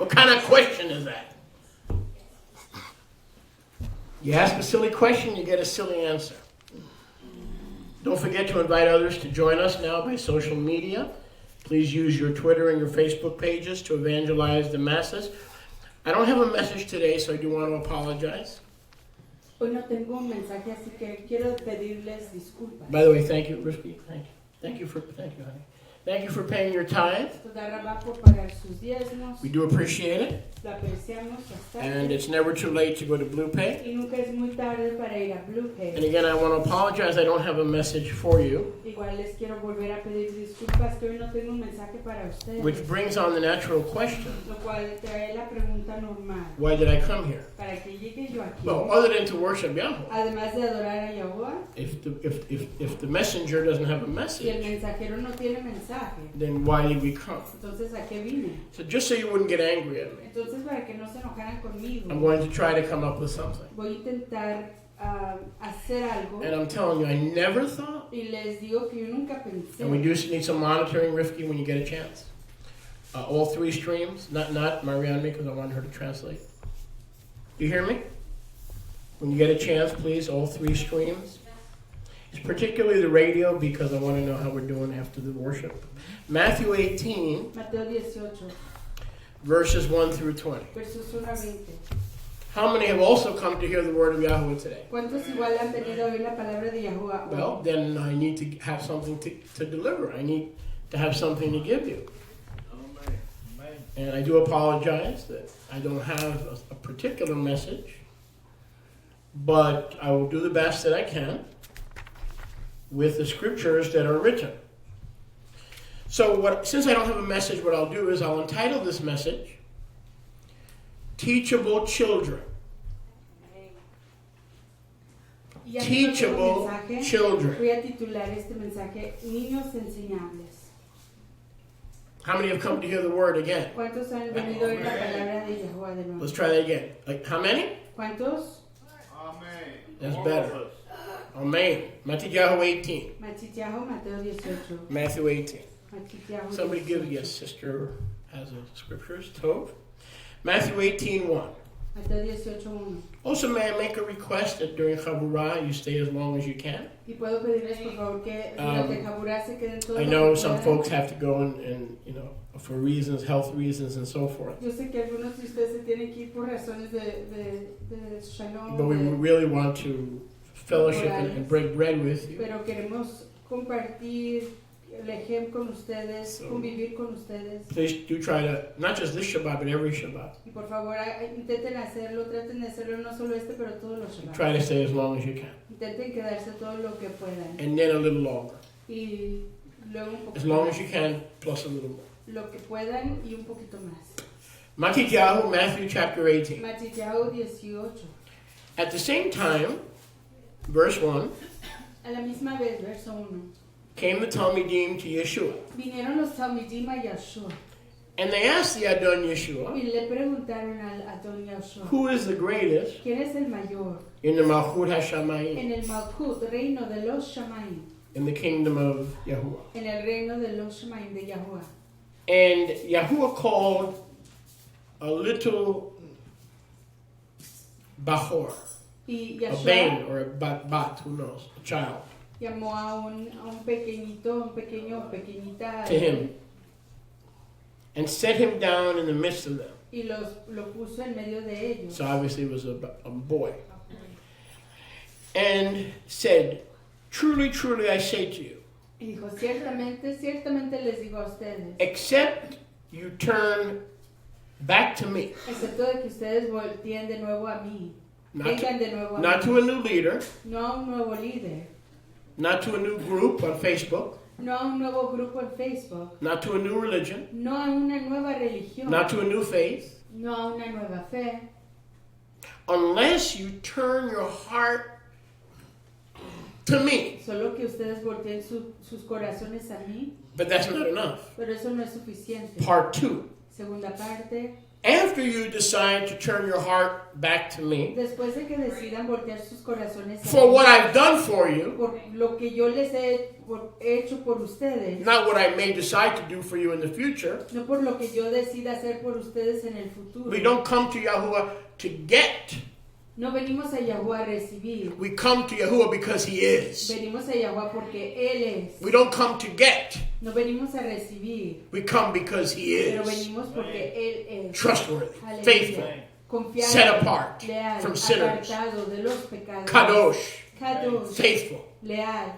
What kind of question is that? You ask a silly question, you get a silly answer. Don't forget to invite others to join us now by social media. Please use your Twitter and your Facebook pages to evangelize the masses. I don't have a message today, so I do want to apologize. Hoy no tengo un mensaje, así que quiero pedirles disculpas. By the way, thank you, Risky. Thank you. Thank you, honey. Thank you for paying your tithe. Toda Rabá por pagar sus diezmos. We do appreciate it. Lo apreciamos bastante. And it's never too late to go to Blue Pay. Y nunca es muy tarde para ir a Blue Pay. And again, I want to apologize. I don't have a message for you. Igual les quiero volver a pedir disculpas que hoy no tengo un mensaje para ustedes. Which brings on the natural question. Lo cual trae la pregunta normal. Why did I come here? Para que llegue yo aquí. Well, other than to worship Yahweh. Además de adorar a Yahuwah. If the messenger doesn't have a Si el message, mensajero no tiene mensaje. then why did we come? Entonces, ¿a qué vine? So just so you wouldn't get angry at me, Entonces, para que no se enojaran conmigo. I'm going to try to come up with something. Voy a intentar hacer algo. And I'm telling you, I never thought. Y les digo que yo nunca pensé. And we do need some monitoring, Rifki, when you get a chance. All three streams, not Marianne, because I want her to translate. You hear me? When you get a chance, please, all three streams. It's particularly the radio because I want to know how we're doing after the worship. Matthew 18, Mateo 18, verses 1 through 20. versos 1 a 20. How many have also come to hear the word of Yahweh today? ¿Cuántos igual han venido a oír la palabra de Yahuwah? Well, then I need to have something to deliver. I need to have something to give you. And I do apologize that I don't have a particular message, but I will do the best that I can with the scriptures that are written. So since I don't have a message, what I'll do is I'll entitle this message, Teachable Children. Teachable Children. Voy a titular este mensaje, Niños Enseñables. How many have come to hear the word again? ¿Cuántos han venido a oír la palabra de Yahuwah de nuevo? Let's try that again. Like, how many? ¿Cuántos? Amen. That's better. Amen. Matthew 18. Matityahu, Mateo 18. Matthew 18. Matityahu Somebody 18. give, yes, sister has the scriptures, Tov. Matthew 18:1. Mateo 18:1. Also, may I make a request that during Chavurah you stay as long as you can? Y puedo pedirles por favor que durante Jaburá se queden todos. I know some folks have to go and for reasons, health reasons and so forth. Yo sé que algunos de ustedes se tienen que ir por razones de shalom. But we really want to fellowship and break bread with you. Pero queremos compartir el ejemplo con ustedes, convivir con ustedes. Please do try to, not just this Shabbat, but every Shabbat. Y por favor, intenten hacerlo, traten de hacerlo no solo este, pero todos los Shabbat. Try to stay as long as you can. Intenten quedarse todo lo que puedan. And then a little longer. Y luego un poco As long más. as you can, plus a little more. Lo que puedan y un poquito más. Matityahu, Matthew chapter 18. Matityahu 18. At the same time, verse 1, A la misma vez, verso 1. came the Talmidim to Yeshua. Vinieron los Talmidim a Yeshua And they asked the Adon Yeshua, y le preguntaron al Adon Yeshua, who is the greatest ¿quién es el mayor in the Malchut HaShamayim, en el Malchut, reino de los Shamaim, in the kingdom of Yahuwah? en el reino de los Shamaim de Yahuwah? And Yahuwah called a little Bachor, Y a Yeshua Bain or a bat, who knows, a child, llamó a un pequeñita to him, and set him down in the midst of them. y lo puso en medio de ellos. So obviously it was a boy. And said, truly, truly, I say to you, Y dijo, ciertamente, ciertamente les digo a ustedes, except you turn back to me, excepto de que ustedes volteen de nuevo a mí, not vengan de nuevo a not mí, to a new leader, no a un nuevo líder, not to a new group on Facebook, no a un nuevo grupo en Facebook, not to a new religion, no a una nueva religión, not to a new faith, no a una nueva fe, unless you turn your heart to me. solo que ustedes volteen sus corazones a mí, But that's not enough. pero eso no es suficiente. Part 2. Segunda parte, After you decide to turn your heart back to me, después de que decidan voltear sus corazones a for mí, what I've done for you, por lo que yo les he hecho por ustedes, not what I may decide to do for you in the future. no por lo que yo decida hacer por ustedes en el futuro. We don't come to Yahuwah to get. No venimos a Yahuwah a recibir. We come to Yahuwah because He is. Venimos a Yahuwah porque Él es. We don't come to get. No venimos a recibir, We come because He pero is. venimos porque Él es. Trustworthy, Aleluya. faithful, Confiable, set apart leal, from sinners, apartado de los pecados, kadosh, Kadosh, faithful, leal,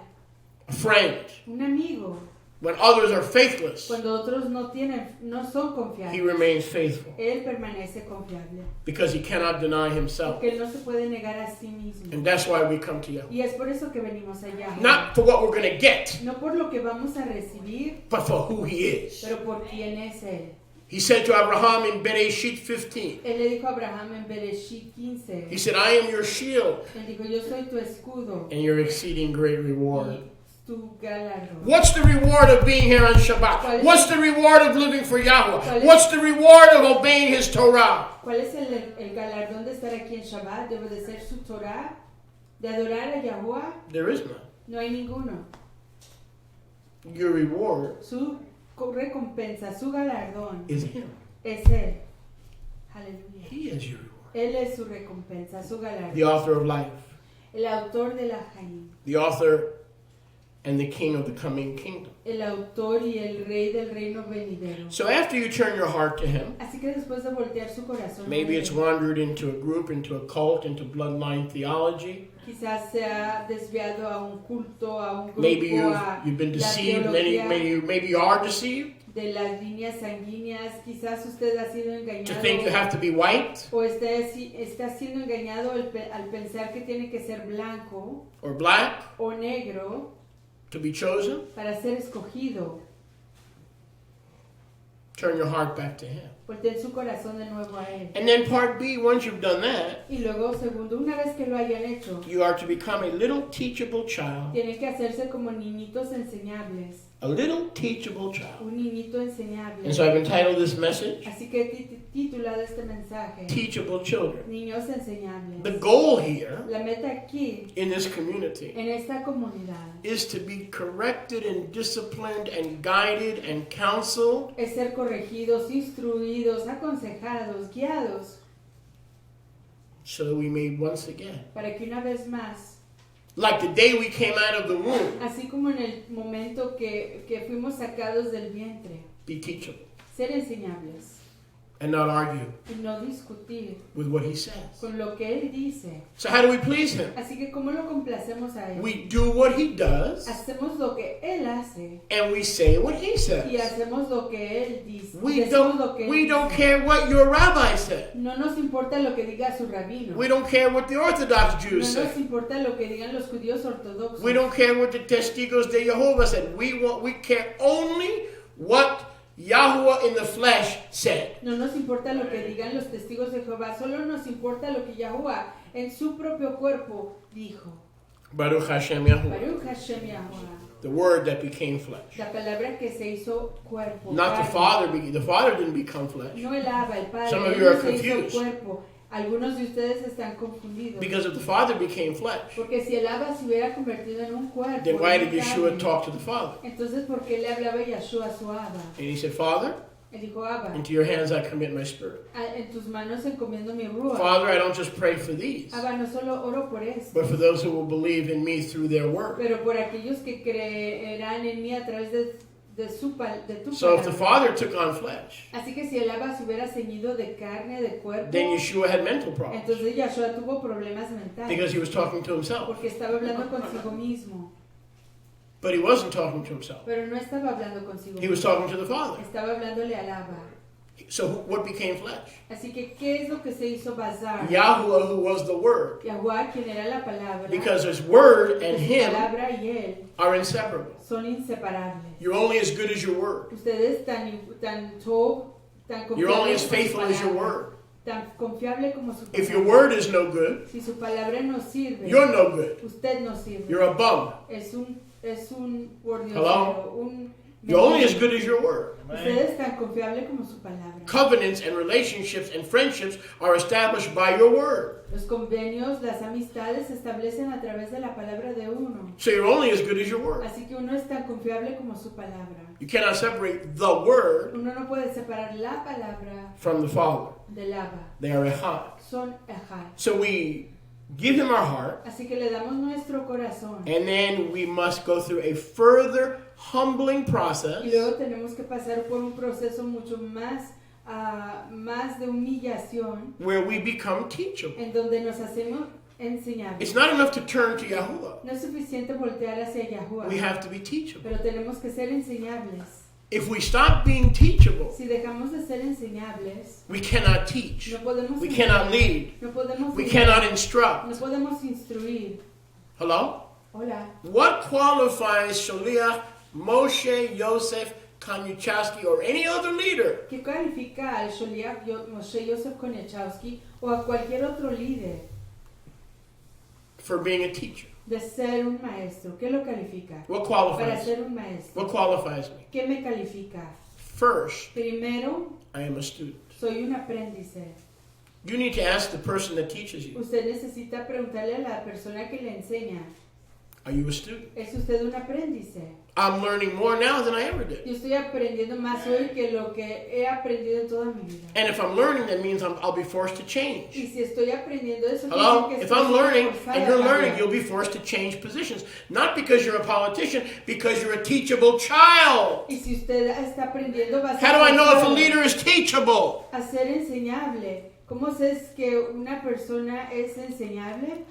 a friend. un amigo. When others are faithless, Cuando otros no son He confiables, remains faithful Él permanece confiable, because He cannot deny Himself. porque Él no se puede negar a sí mismo. And that's why we come to Yahuwah. Y es por eso que venimos allá. Not for what we're going to get, No por lo que vamos a recibir, but for who He is. pero por quién es Él. He said to Abraham in Bereshit 15, Él le dijo a Abraham en Bereshit 15, He said, I am your shield Él dijo, yo soy tu escudo and your exceeding great reward. y tu galardón. What's the reward of being here on Shabbat? What's the reward of living for Yahweh? What's the reward of obeying His Torah? ¿Cuál es el galardón de estar aquí en Shabbat? ¿De obedecer su Torah? ¿De adorar a Yahuwah? There is none. No hay ninguno. Your reward Su recompensa, su galardón is Him. es Él. Aleluya. He is your reward. Él es su recompensa, su The galardón. author of life, El autor de la Jaim. the author and the king of the coming kingdom. El autor y el rey del reino venidero. So after you turn your heart to Him, Así que después de voltear su corazón, maybe a it's Él, wandered into a group, into a cult, into bloodline theology. quizás se ha desviado a un culto, a un grupo, Maybe a you've been la deceived. teología Maybe you are deceived de las líneas sanguíneas. Quizás usted ha sido to think you engañado have to be white o está siendo engañado al pensar que tiene que ser blanco or black o negro to be chosen. para ser escogido. Turn your heart back to Him. Volteen su corazón de nuevo a Él. And then part B, once you've done that, Y luego, segundo, una vez que lo hayan hecho, you are to become a little teachable child. tienen que hacerse como niñitos enseñables. A little teachable child. Un niñito enseñable. And so I've entitled this message, Así que he titulado este mensaje, Teachable Children. Niños enseñables. The goal here La meta aquí, in this community en esta comunidad, is to be corrected and disciplined and guided and counseled es ser corregidos, instruidos, aconsejados, guiados, so that we may once again, para que una vez más, like the day we came out of the womb, así como en el momento que fuimos sacados del vientre, be teachable ser enseñables and not argue y no discutir with what He says. con lo que Él dice. So how do we please Him? Así que ¿cómo lo complacemos a Él? We do what He does Hacemos lo que Él hace and we say what He y says. hacemos lo que Él dice. We Decimos lo que Él don't dice. care what your rabbi said. No nos importa lo que diga su rabino. We don't care what the Orthodox No Jews nos say. importa lo que digan los judíos ortodoxos. We don't care what the Testigos de Jehovah said. We care only what Yahuwah in the flesh said. No nos importa lo que digan los testigos de Jehová, solo nos importa lo que Yahuwah en su propio cuerpo dijo. Baruch Hashem Yahuwah. Baruch Hashem Yahuwah, The word that became flesh. la palabra que se hizo cuerpo. Not the carne. Father. The Father didn't become flesh. No el Abba, el Padre. Some of Él you are no se hizo confused. cuerpo. Algunos de ustedes están confundidos. Because if the Father became flesh, Porque si el Abba se hubiera convertido en un cuerpo, then why en did carne, Yeshua talk to the Father? entonces ¿por qué le hablaba Yeshua a su Abba? And He said, Father, Él dijo, Abba, into your hands I commit my spirit. en tus manos encomiendo mi ruach. Father, I don't just pray for these, Abba, no solo oro por esto, but for those who will believe in me through their word. pero por aquellos que creerán en mí a través de tu So if the palabra. Father took on flesh, Así que si el Abba se hubiera ceñido de carne, de cuerpo, then Yeshua had mental problems entonces Yeshua tuvo problemas mentales. because He was talking to Himself. Porque estaba hablando consigo mismo. But He wasn't talking to Himself. Pero no estaba hablando consigo He was mismo. talking to the Father. Estaba hablándole al Abba. So what became flesh? Así que, ¿qué es lo que se hizo bazar? Yahuwah, who was the Word. Yahuwah, quien era la palabra. Because His Word and su Him palabra y Él are inseparable. son inseparables. You're only as good as your Word. Ustedes tan You're only confiables as como su faithful as your palabra. Word. Tan confiable como su palabra. If your Word is no good, Si su palabra no sirve, you're no good. usted no sirve. You're a bum. Es un Hello? pordiosero, un You're only as good as your word. Usted es tan confiable como su palabra. Covenants and relationships and friendships are established by your word. Los convenios, las amistades se establecen a través de la palabra de uno. So you're only as good as your word. Así que uno es tan confiable como su palabra. You cannot separate the word Uno no puede separar la palabra from the Father. del Abba. They are echad. Son ejad. So we give him our heart, Así que le damos nuestro corazón. and then we must go through a further humbling process Y luego tenemos que pasar por un proceso mucho más de humillación, where we become teachable. en donde nos hacemos enseñables. It's not enough to turn to Yahuwah. No es suficiente voltear hacia Yahuwah, We have to be teachable. pero tenemos que ser enseñables. If we stop being teachable, Si dejamos de ser enseñables, we cannot teach. no podemos We cannot lead. no podemos We guiar, cannot no instruct. podemos instruir. Hello? Hola. What qualifies Shaliach, Moshe, Yosef, Koniuchowski, or any other leader ¿Qué califica al Sholiach Moshe Yosef Koniuchowski o a cualquier otro líder for being a teacher? de ser un maestro? ¿Qué lo califica? What Para qualifies? ser un maestro. What qualifies me? ¿Qué me califica? First, Primero, I am a student. soy un aprendiz. You need to ask the person that teaches you, Usted necesita preguntarle a la persona que le enseña, are you a student? ¿es usted un aprendiz? I'm learning more now than I ever did. Yo estoy aprendiendo más hoy que lo que he aprendido en toda mi vida. And if I'm learning, that means I'll be forced to change. Y si estoy aprendiendo eso, Hello? quiere decir que If estoy I'm learning forzada and you're a learning, cambiar. you'll be forced to change positions. Not because you're a politician, because you're a teachable child. Y si usted está aprendiendo, va a ser How do I know if a forzado leader is teachable? a ser enseñable. ¿Cómo sabes que una persona es enseñable?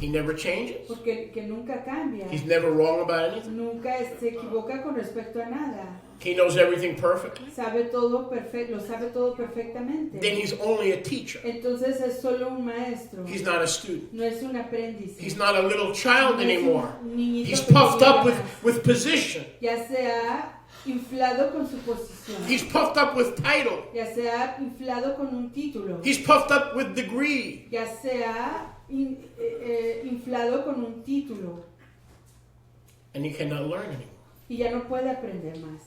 He never changes. Porque que nunca cambia. He's never wrong about anything. Nunca se equivoca con respecto a nada. He knows everything perfectly. Sabe todo perfecto, lo sabe todo perfectamente. Then he's only a teacher. Entonces es solo un maestro. He's not a student. No es un aprendiz. He's not a little child No es anymore. un niñito He's puffed up pequeño más. with position. Ya se ha inflado con su posición. He's puffed up with title. Ya se ha inflado con un título. He's puffed up with degree. Ya se ha inflado con un título. And he cannot learn anymore. Y ya no puede aprender más.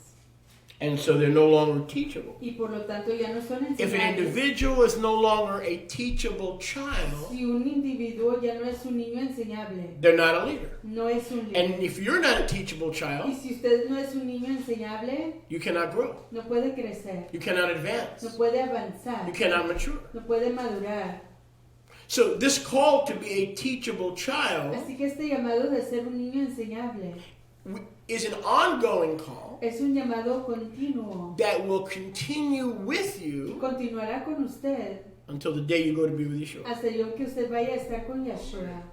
And so they're no longer teachable. Y por lo tanto ya no son If an enseñables. individual is no longer a teachable child, Si un individuo ya no es un niño enseñable, they're not a leader. no es un líder. And if you're not a teachable Y child, si usted no es un niño enseñable, you cannot grow. no puede crecer, You cannot advance. no puede avanzar, You cannot mature. no puede madurar. So this call to be a teachable child Así que este llamado de ser un niño enseñable is an ongoing call es un llamado continuo that will continue with y you continuará con usted until the day you go to be with Yeshua. hasta el día que usted vaya a estar con Yeshua.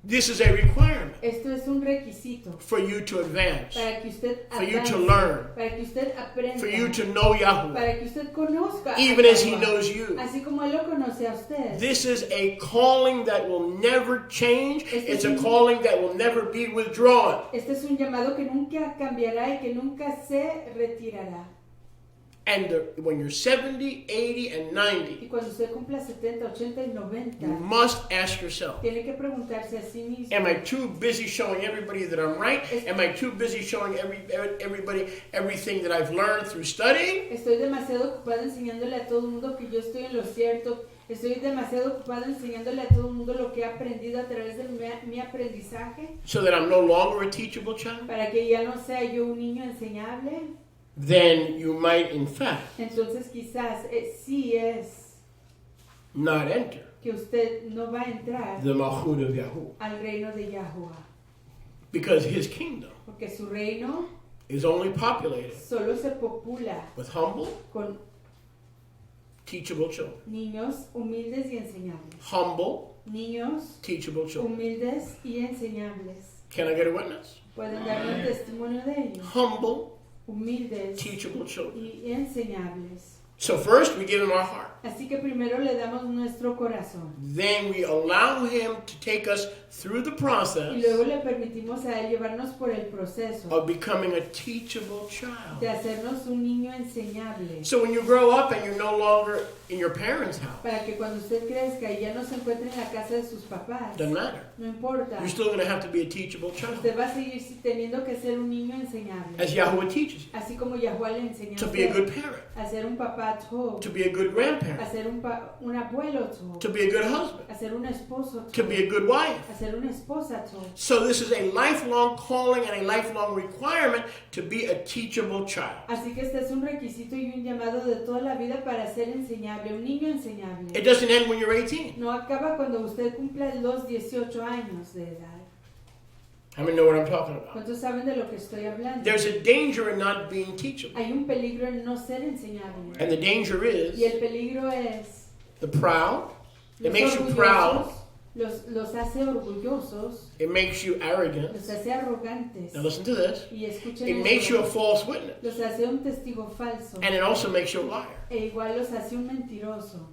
This is a requirement Esto es un requisito for you to advance, para que usted for you avance, to learn, para que usted aprenda, for you to know Yahweh, para que usted conozca a even as He Yahweh, knows you. así como Él lo conoce a usted. This is a calling that will never change. It's a calling that will never be withdrawn. Este es un llamado que nunca cambiará y que nunca se retirará. And when you're 70, 80, and Y 90, cuando usted cumpla 70, 80 y 90, you must ask yourself, tiene que preguntarse a sí mismo, am I too busy showing everybody that I'm right? Am I too busy showing everybody everything that I've learned through studying? estoy demasiado ocupado enseñándole a todo el mundo que yo estoy en lo cierto. Estoy demasiado ocupado enseñándole a todo el mundo lo que he aprendido a través de mi aprendizaje So that I'm no longer a teachable child? para que ya no sea yo un niño enseñable. Then you might, in fact, Entonces quizás sí es not enter que usted no va a entrar the Malchut of Yahuwah. al reino de Yahuwah, Because His kingdom porque su reino is only populated solo se popula with humble, con teachable children. niños humildes y enseñables. Humble, Niños teachable children. humildes y enseñables. Can I get a witness? Pueden darme un testimonio de ello. Humble, Humildes teachable children. y enseñables. So first we give him our heart. Así que primero le damos nuestro corazón. Then we allow him to take us through the Y process luego le permitimos a él llevarnos por el proceso of becoming a teachable child. de hacernos un niño enseñable. So when you grow up and you're no longer in your parents' house, Para que cuando usted crezca y ya no se encuentre en la casa de sus papás, doesn't matter. no importa. You're still going to have to be a teachable child. Usted va a seguir teniendo que ser un niño enseñable. As Yahweh teaches you. Así como Yahuwah le enseñó To be a good parent. a ser un papá tov, To be a good grandparent. a ser un abuelo tov, To be a good husband. a ser un esposo To tov, be a good wife. a ser una esposa tov. So this is a lifelong calling and a lifelong requirement to be a teachable child. Así que este es un requisito y un llamado de toda la vida para ser enseñable, un niño enseñable. It doesn't end when you're 18. No acaba cuando usted cumpla los 18 años de edad. How many know what I'm talking about? ¿Cuántos saben de lo que estoy hablando? There's a danger in not being teachable. Hay un peligro en no ser enseñable. And the danger is Y el peligro es the proud. It los makes you proud. orgullosos, los hace orgullosos, It makes you arrogant. los hace arrogantes. Now listen to this. Y escuchen It makes you a esto, false witness. los hace un testigo falso. And it also makes you a liar. E igual los hace un mentiroso.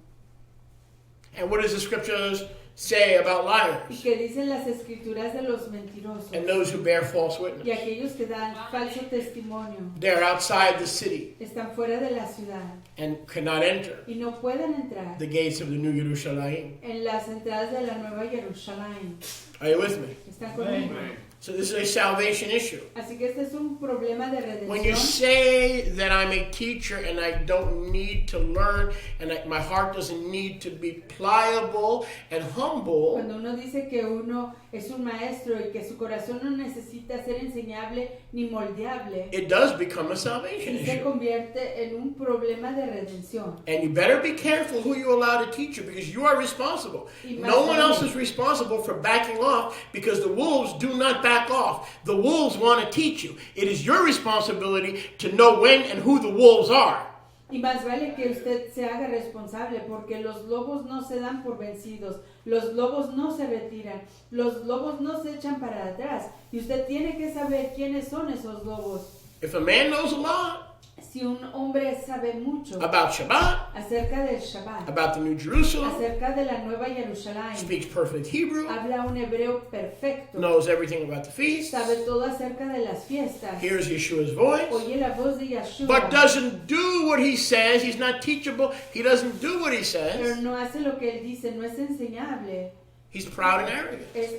And what does the scriptures say about Y liars que dicen las escrituras de los mentirosos and those who bear false y witness? aquellos que dan falso testimonio. They're outside the city Están fuera de la ciudad and cannot enter y no pueden entrar the gates of the New Jerusalem. en las entradas de la Nueva Jerusalén. Are you with me? ¿Están conmigo? So this is a salvation issue. Así que este es un problema de When you redención. say that I'm a teacher and I don't need to learn and my heart doesn't need to be pliable and humble, Cuando uno dice que uno es un maestro y que su corazón no necesita ser enseñable ni moldeable, it does become a salvation y se issue. convierte en un problema de redención. And you better be careful who you allow to teach you because you are responsible. Y más No one aún. else is responsible for backing off because the wolves do not back off. The wolves want to teach you. It is your responsibility to know when and who the wolves are. Y más vale que usted se haga responsable porque los lobos no se dan por vencidos, los lobos no se retiran, los lobos no se echan para atrás y usted tiene que saber quiénes son esos lobos. If a man knows a lot Si un hombre sabe mucho about Shabbat, acerca del Shabbat, about the New Jerusalem, acerca de la Nueva Jerusalén, speaks perfect Hebrew, habla un hebreo perfecto, knows everything about the feast, sabe todo acerca de las fiestas, hears Yeshua's voice, oye la voz de Yahshua, but doesn't do what he says. He's not teachable. He doesn't do what he pero says. no hace lo que él dice, no es enseñable, He's proud and arrogant, es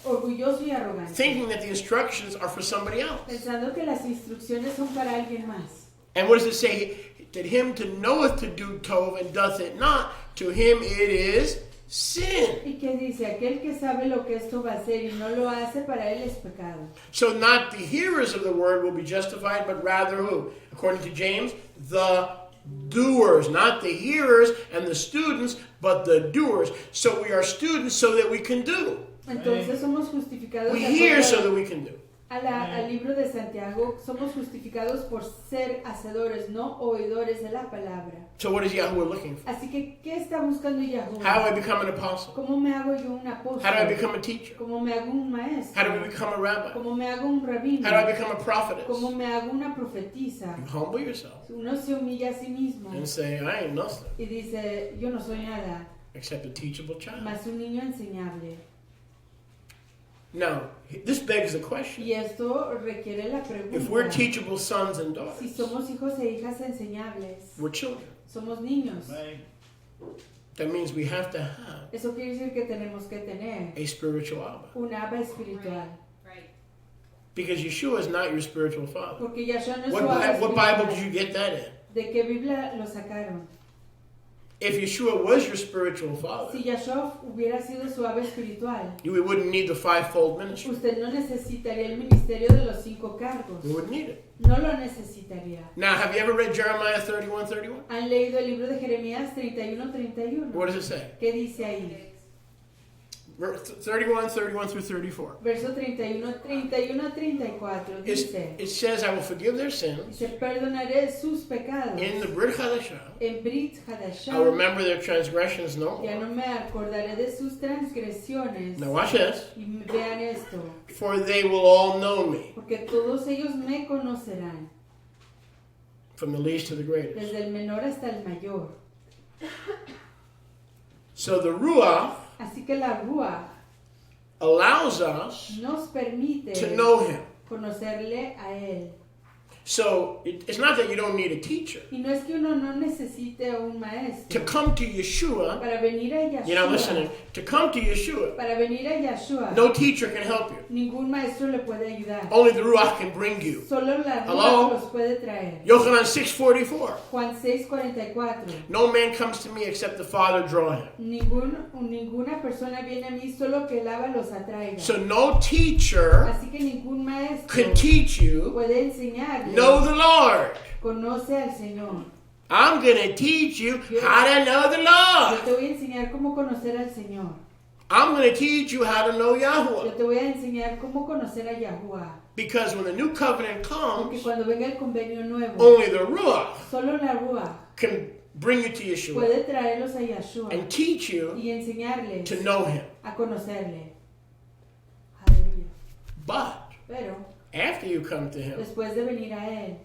orgulloso y arrogante, thinking that the instructions are for somebody else. pensando que las instrucciones son para alguien más. And what does it say? That him to knoweth to do tov and doth it not, to him it is sin. ¿Y qué dice? Aquel que sabe lo que esto va a hacer y no lo hace, para él es pecado. So not the hearers of the word will be justified, but rather who? According to James, the doers. Not the hearers and the students, but the doers. So we are students so that we can do. Entonces somos justificados We de hear acuerdo so that we can do. al libro de Santiago, somos justificados por ser hacedores, no oidores de la palabra. So what is Yahweh looking for? Así que, ¿qué está buscando How do Yahuwah? I become an apostle? ¿Cómo me hago yo un How do I apóstol? become a teacher? ¿Cómo me hago un How do maestro? we become a rabbi? ¿Cómo me hago un rabino? How do I become a prophetess? ¿Cómo me hago una profetisa? You humble yourself Uno se humilla a sí mismo and say, I ain't nothing y dice, yo no soy nada, except a teachable child. más un niño enseñable. Now, this begs the question. Y esto requiere la If we're pregunta, teachable sons and si daughters, somos hijos e hijas enseñables, we're children. somos niños, That means we have to have eso quiere decir que tenemos que tener a spiritual Abba. un Abba espiritual, Because Yeshua is not your spiritual father. porque Yahshua no es What, su Abba what Bible did espiritual. you get that in? ¿De qué Biblia lo sacaron? If Yeshua was your spiritual father, Si Yahshua hubiera sido su Abba espiritual, we wouldn't need the fivefold ministry. usted no necesitaría el ministerio de los 5 cargos, We wouldn't need it. no lo necesitaría. Now, have you ever read Jeremiah 31:31? ¿Han leído el libro de Jeremías 31:31? What does it say? ¿Qué dice ahí? 31 through 34. Verso 31 a 34 dice, It says, I will forgive their sins dice, perdonaré sus pecados in the Brit Hadashah. en Brit Hadashah, I'll remember their transgressions no ya more. no me acordaré de sus transgresiones. Now watch this. Y vean esto, For they will all know me. porque todos ellos me conocerán. from the least to the greatest. desde el menor hasta el mayor. So the Ruach Así que la Ruach allows us nos permite to know Him. conocerle a Él. So it's not that you don't need a teacher. Y no es que uno no necesite a un To maestro. come to Yeshua, Para venir a Yeshua, you're not listening. To come to Yeshua, para venir a Yeshua, no teacher can help you. ningún maestro le puede ayudar. Only the Ruach can bring you. Solo la Hello? Ruach los puede traer. Yochanan 6:44. Juan 6:44. No man comes to me except the Father draw him. Ninguna persona viene a mí, solo que el Abba los atraiga. So no teacher Así que ningún maestro can teach you. puede enseñarle. Know the Lord. Conoce al Señor. I'm going to teach you how to know the Yo Lord. te voy a enseñar cómo conocer al Señor. I'm going to teach you how to know Yo Yahweh. te voy a enseñar cómo conocer a Yahuwah. Because when the new covenant Porque comes, cuando venga el convenio nuevo, only the Ruach solo la Ruach can bring you to Yeshua puede traerlos a Yeshua and teach you y enseñarles to know Him. a conocerle. Aleluya. But Pero after you come to Him, después de venir a Él,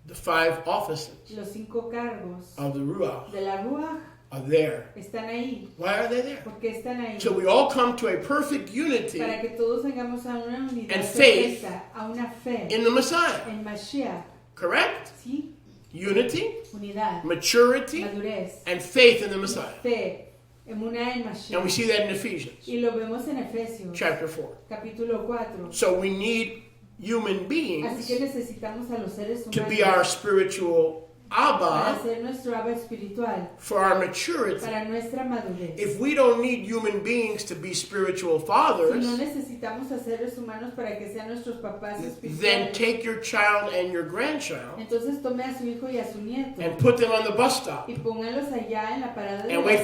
the 5 offices los 5 cargos of the Ruach de la Ruach are there. están ahí. Why are they there? ¿Por qué están ahí? So we all come to a perfect unity Para que todos tengamos a una unidad and faith perfecta, a una fe in the Messiah. en Mashiach. Correct? ¿Sí? Unity, Unidad, maturity, madurez, and faith in the Messiah. fe, emuná en And we Mashiach. see that in Ephesians Y lo vemos en Efesios, chapter 4. capítulo 4. So we need human Así beings que necesitamos a los seres to humanos be our spiritual para Abba ser nuestro Abba espiritual, for our maturity. para nuestra madurez. If we don't need human beings to be spiritual Si no fathers, necesitamos a seres humanos para que sean nuestros papás then espirituales, take your child and your grandchild entonces tome a su hijo y a su nieto and put them on the bus stop y póngalos allá en la parada de and wait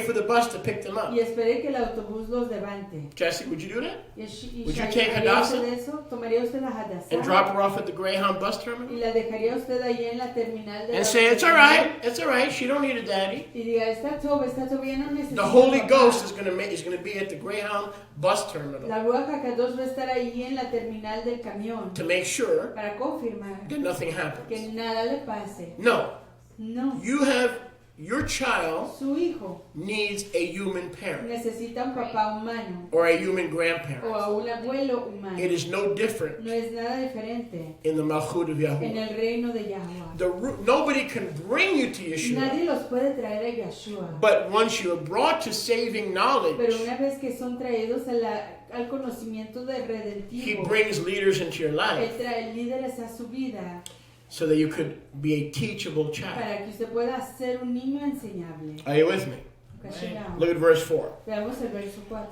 for the bus to pick them up. y espere que el autobús los levante. Jesse, would you do that? Y Would you Shai, take ¿haría Hadassah usted eso? ¿Tomaría usted a Hadassah? And drop her off at the Greyhound bus Y terminal? la dejaría usted ahí en la terminal de And la say, it's all right, she don't need a daddy. Y diga, está todo bien, no necesita The Holy papá. Ghost is going to be at the Greyhound bus terminal La Ruach HaKadosh va a estar ahí en la terminal del camión to make sure para confirmar that nothing que happens. nada le pase. No, No, your child su hijo needs a human parent necesita un papá humano or a human o grandparent. a un abuelo humano. It is no different No es nada diferente in the Malchut of en Yahuwah. el reino de Yahuwah. Nobody can bring you to Yeshua, Nadie los puede traer a Yeshua. but once you are brought to saving knowledge, Pero una vez que son traídos al conocimiento de He redentivo, brings leaders into your Él life trae líderes a su vida so that you could be a teachable child. para que usted pueda ser un niño enseñable. Are you with me? Kashiram. Look at verse 4. Veamos el verso 4.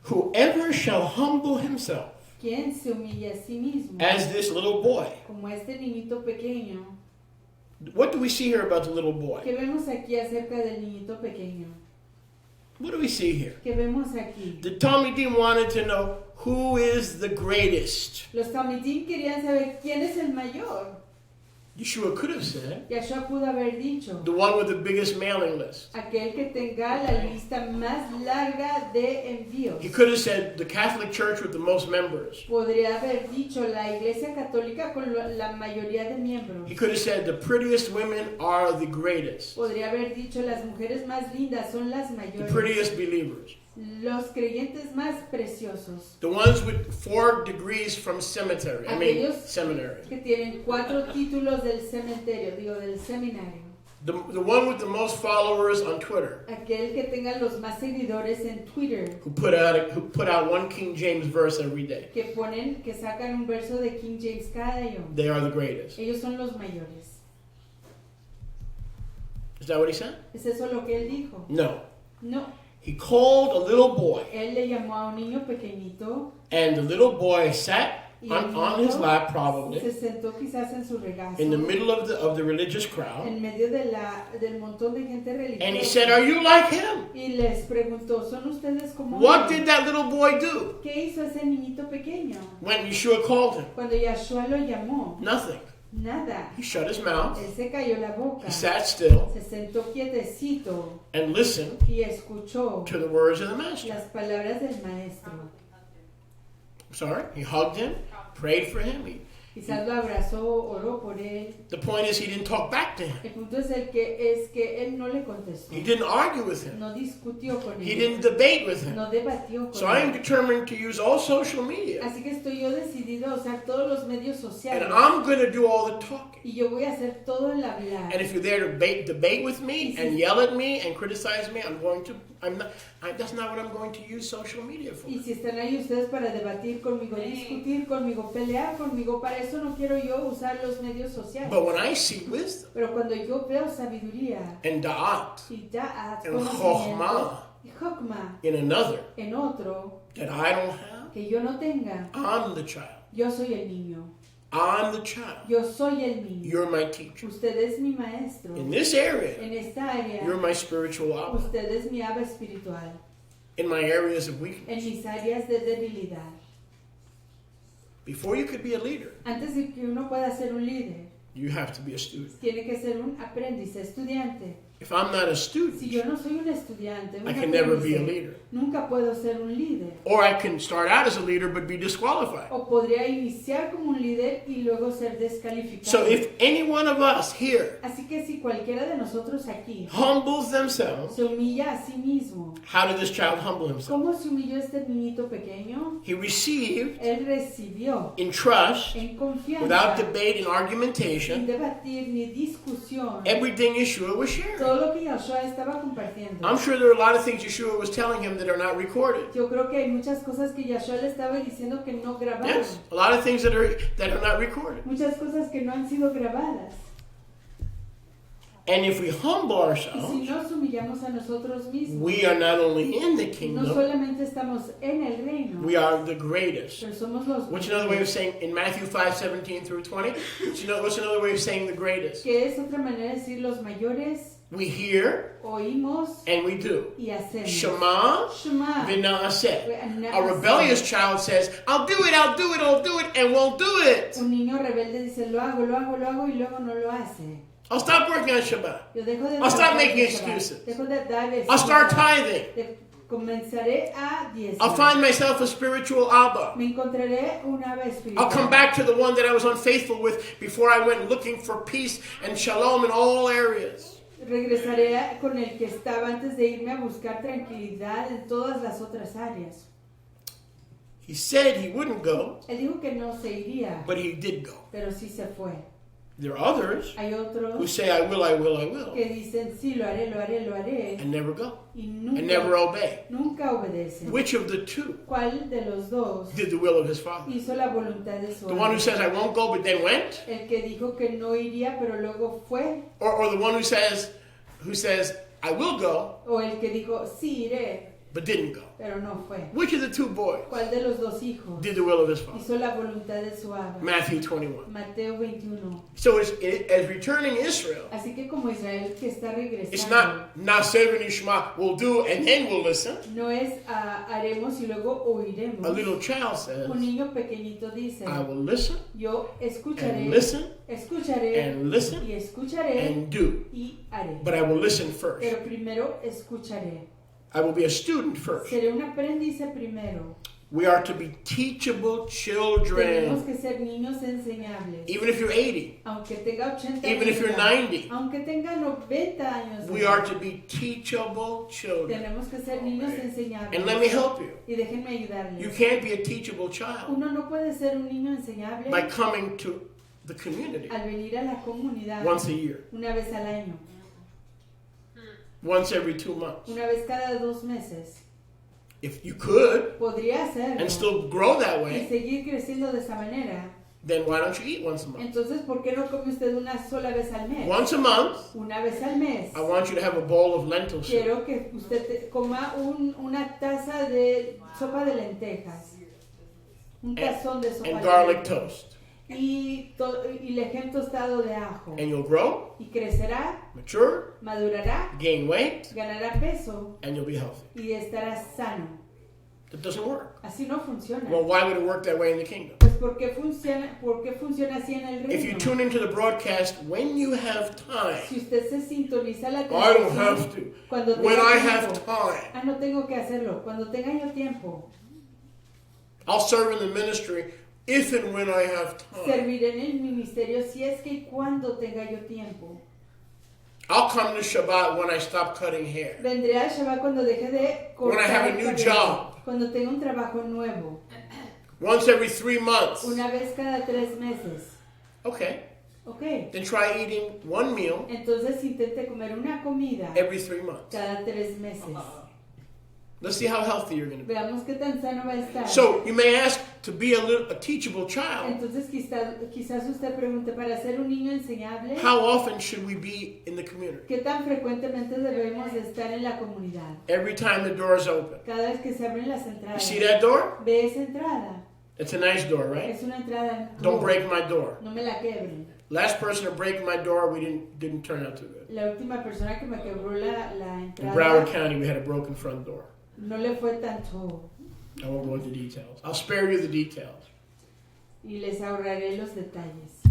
Whoever shall humble himself Quien se humilla a sí mismo, as this little boy. como este niñito pequeño. What do we see here about the little boy? ¿Qué vemos aquí acerca del niñito pequeño? What do we see here? ¿Qué vemos aquí? The Talmudim wanted to know who is the greatest. Los Talmidim querían saber quién es el mayor. Yeshua could have said, Yahshua pudo haber dicho, the one with the biggest mailing list. aquel que tenga la lista más larga de envíos. He could have said, the Catholic Church with the most members. Podría haber dicho la Iglesia Católica con la mayoría de miembros. He could have said, the prettiest women are the greatest. Podría haber dicho las mujeres más lindas son las The mayores. prettiest believers. Los creyentes más preciosos. The ones with 4 degrees from seminary. Aquellos Seminary. que tienen 4 títulos del cementerio, del seminario. The one with the most followers on Twitter. Aquel que tenga los más seguidores en Twitter. Who put out one King James verse every day. Que sacan un verso de King James cada año. They are the greatest. Ellos son los mayores. Is that what he said? ¿Es eso lo que él dijo? No. No. He called a little boy, Él le llamó a un niño pequeñito. and the little boy sat Y el on his niño lap, se probably, sentó quizás en su regazo. in the middle of the religious crowd, En medio del montón de gente religiosa. and he said, "Are you like him? Y les preguntó, ¿son ustedes como What él? did that little boy do ¿Qué hizo ese niñito pequeño? when Yeshua called him? Cuando Yahshua lo llamó, Nothing. nada. He shut his mouth, Él se cayó la boca. he sat still, Se sentó quietecito and listened y escuchó to the words of the master. las palabras del maestro. Sorry, he hugged him, prayed for him. Quizás lo abrazó, oró por él. The point is he didn't talk back to him. El punto es que él no le contestó. He didn't argue with him. No discutió con He él. didn't debate with him. No debatió con So I am él. determined to use all social media. Así que estoy yo decidido a usar todos los medios And sociales. I'm going to do all the talking. Y yo voy a hacer todo el hablar. And if you're there to debate with me and yell at me and criticize me, that's not what I'm going to use social media for. Y si están ahí ustedes para debatir conmigo, discutir conmigo, pelear conmigo, para eso no quiero yo usar los medios sociales. But when I see wisdom Pero cuando yo veo sabiduría and da'at y da'at, and conocimiento, chokhmah y chokmah in another en otro that I don't have, que yo no tenga, I'm the child. yo soy el niño. I'm the child. Yo soy el niño. You're my teacher. Usted es mi maestro. In this area, En esta área, you're my spiritual Abba. usted es mi aba espiritual. In my areas of En weakness. mis áreas de debilidad. Before you could be a leader, Antes de que uno pueda ser un líder, you have to be a student. tiene que ser un aprendiz, estudiante. If I'm not a Si student, yo no soy un estudiante, un I can never be a aprendiz, leader. nunca puedo ser un líder. Or I can start out as a leader but be disqualified. O podría iniciar como un líder y luego ser descalificado. So if any one of us here Así que si cualquiera de nosotros aquí humbles themselves, se humilla a sí mismo, how did this child humble himself? ¿cómo se humilló este niñito pequeño? He received Él recibió in trust, en confianza, without debate and sin argumentation, debatir ni discusión, everything Yeshua was sharing. todo lo que Yahshua estaba compartiendo. I'm sure there are a lot of things Yeshua was telling him that are not recorded. Yo creo que hay muchas cosas que Yahshua le estaba diciendo que no grabaron. Yes, a lot of things that are not recorded. Muchas cosas que no han sido grabadas. And if we humble Y si ourselves, nos humillamos a nosotros mismos, we are not only in the no kingdom, solamente estamos en el reino, we are the greatest. pero somos los What's another way of saying in Matthew 5:17 through 20? What's another way of saying the greatest? que es otra manera de decir los mayores, We hear oímos and we do. y hacemos. Shema Shema. v'na'aseh. A rebellious child says, I'll do it, and won't do it. Un niño rebelde dice, lo hago, y luego no lo hace. I'll stop working on Shabbat. Yo dejo de I'll stop trabajar making en Shabbat. excuses. Dejo de dar I'll start excusas. tithing. Comenzaré a diezmar. I'll find myself a spiritual Abba. Me encontraré un ave espiritual. I'll come back to the one that I was unfaithful with before I went looking for peace and shalom in all areas. Regresaré con el que estaba antes de irme a buscar tranquilidad en todas las otras áreas. He said he wouldn't go, Él dijo que no se iría, but he did go. pero sí se fue. There are others Hay who otros say, I will, que dicen, sí, lo haré, and never go, y and never obey. nunca obedecen. Which of the two ¿Cuál de los dos did the will of his father? hizo la voluntad de su The one who amo? says, I won't go, but then went? El que dijo que no iría, pero luego fue, Or the one who says, I will go, o el que dijo, sí, iré, but didn't go? pero no fue. Which of the two boys ¿Cuál de los dos hijos did the will of his father? hizo la voluntad de su amo? Matthew 21. Mateo 21. So as returning Israel, Así que como Israel que está it's regresando, not Nasev and Ishma, we'll do and then we'll listen. no es haremos y luego oiremos. A little child says, Un niño pequeñito dice, I will listen yo escucharé, and listen escucharé and listen y escucharé and do. y haré. But I will listen first. Pero primero escucharé. I will be a student first. Seré un aprendiz primero. We are to be teachable Tenemos children. que ser niños enseñables. Even if you're 80, Aunque tenga 80 even if you're 90, aunque tenga 90 años, we are to be teachable children. tenemos que ser niños enseñables. And let me help you. Y déjenme ayudarles. You can't be a teachable child Uno no puede ser un niño enseñable by coming to the community al venir a la comunidad once a year, una vez al año, once every 2 months. una vez cada 2 meses. If you could Podría hacerlo and still grow that y way, seguir creciendo de esa manera. then why don't you eat once a month? Entonces, ¿por qué no come usted una sola vez al mes? Once a month, Una vez al mes. I want you to have a bowl of lentil soup. Quiero que usted coma una taza de sopa de lentejas. Un tazón de sopa And de garlic lentejas. toast. Y lejem tostado de ajo. And you'll grow, Y crecerá, mature, madurará, gain weight, ganará peso and you'll be healthy. y estará sano. That doesn't work. Así no funciona. Well, why would it work that way in the kingdom? Pues ¿por qué funciona así en el If you reino? tune into the broadcast when you have time, Si usted se sintoniza la I don't transmisión have to. cuando When tenga I have tiempo. time, No tengo que hacerlo. Cuando tenga yo tiempo. I'll serve in the ministry if and when I have time. Serviré en el ministerio si es que y cuando tenga yo tiempo. I'll come to Shabbat when I stop cutting hair. Vendré al Shabbat cuando deje de cortar When I have a el new cabello, job. cuando tenga un trabajo nuevo, Once every 3 months. una vez cada 3 meses. Okay. Ok, Then try eating one meal entonces intente comer una comida every 3 months. cada 3 meses. Let's see how healthy you're going to be. Veamos qué tan sano va a estar. So you may ask to be a teachable child. Entonces quizás usted pregunte, para ser un niño enseñable, How often should we be in the community? ¿qué tan frecuentemente debemos de estar en la comunidad? Every time the door is open. Cada vez que se abren las You entradas. see that door? Ve esa entrada. It's a nice door, right? Es una entrada. Don't break my door. No me la quebren. Last person to break my door, we didn't turn out too good. La última persona que me quebró la In entrada Broward County, we had a broken front door. no le fue tanto. I won't go into details. I'll spare you the details. Y les ahorraré los detalles.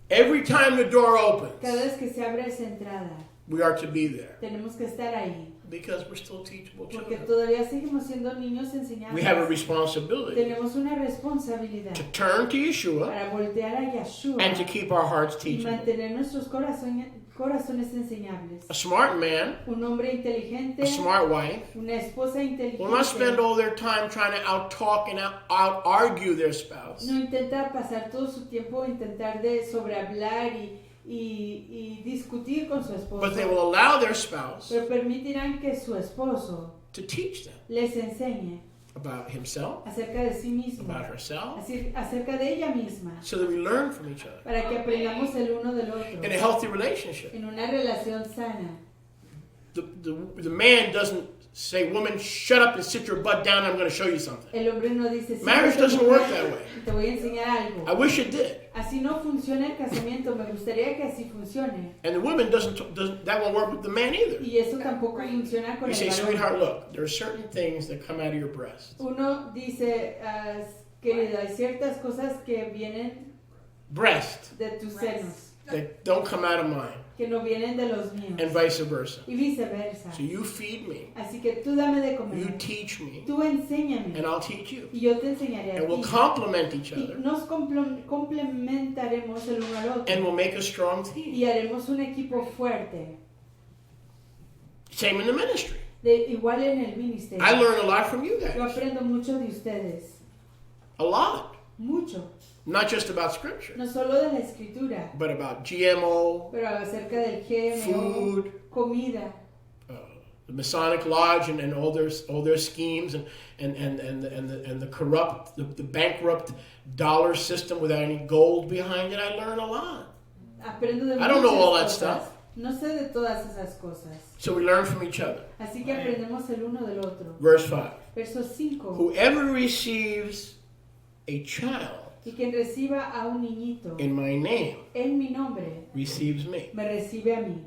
Every time the door opens, Cada vez que se abre esa entrada, we are to be there tenemos que estar ahí. because we're still teachable Porque children. todavía seguimos siendo niños enseñables. We have a responsibility Tenemos una responsabilidad to turn to Yeshua para voltear a Yeshua and to keep our hearts y teachable. mantener nuestros corazones enseñables. A smart man, Un hombre inteligente, a smart wife, una esposa inteligente, will not spend all their time trying to out-talk and out-argue their spouse. no intenta pasar todo su tiempo intentar de sobrehablar y discutir con su esposo, But they will allow their spouse pero permitirán que su esposo to teach them les enseñe about himself, acerca de sí mismo, about herself, acerca de ella misma, so that we learn from each other para que aprendamos el uno del otro in a healthy relationship. en una relación sana. The man doesn't say, woman, shut up and sit your butt down, I'm going to show you something. El hombre no dice, Marriage "Siéntate, doesn't work mujer, that way. te voy a enseñar algo." I wish it did. Así no funciona el casamiento, me gustaría que así funcione. And the woman that won't work with the man either. Y eso tampoco funciona con You el say, sweetheart, varón. look, there are certain things that come out of your breast. Uno dice, querida, hay ciertas cosas que vienen Breast de tus senos, that don't come out of mine, que no vienen de los míos, and vice versa. y viceversa. So you feed me, Así que tú dame de you comer, teach me, tú enséñame, and I'll teach you. y yo te enseñaré a And we'll ti. complement each Y other, nos complementaremos el uno al otro, and we'll make a strong team. y haremos un equipo fuerte. Same in the ministry. Igual en el ministerio. I learn a lot from you Yo guys. aprendo mucho de ustedes, A lot. mucho. Not just about scripture, No solo de la escritura, but about GMO, pero acerca del GMO, food, comida, the Masonic Lodge, and all their schemes, and the corrupt, the bankrupt dollar system without any gold behind it. I learn a lot. aprendo de I don't know muchas all that cosas. stuff. No sé de todas esas cosas. So we learn from each other. Así que aprendemos el uno del otro. Verse 5. Verso 5. Whoever receives a child Y quien reciba a un niñito in my name en mi nombre, receives me. me recibe a mí.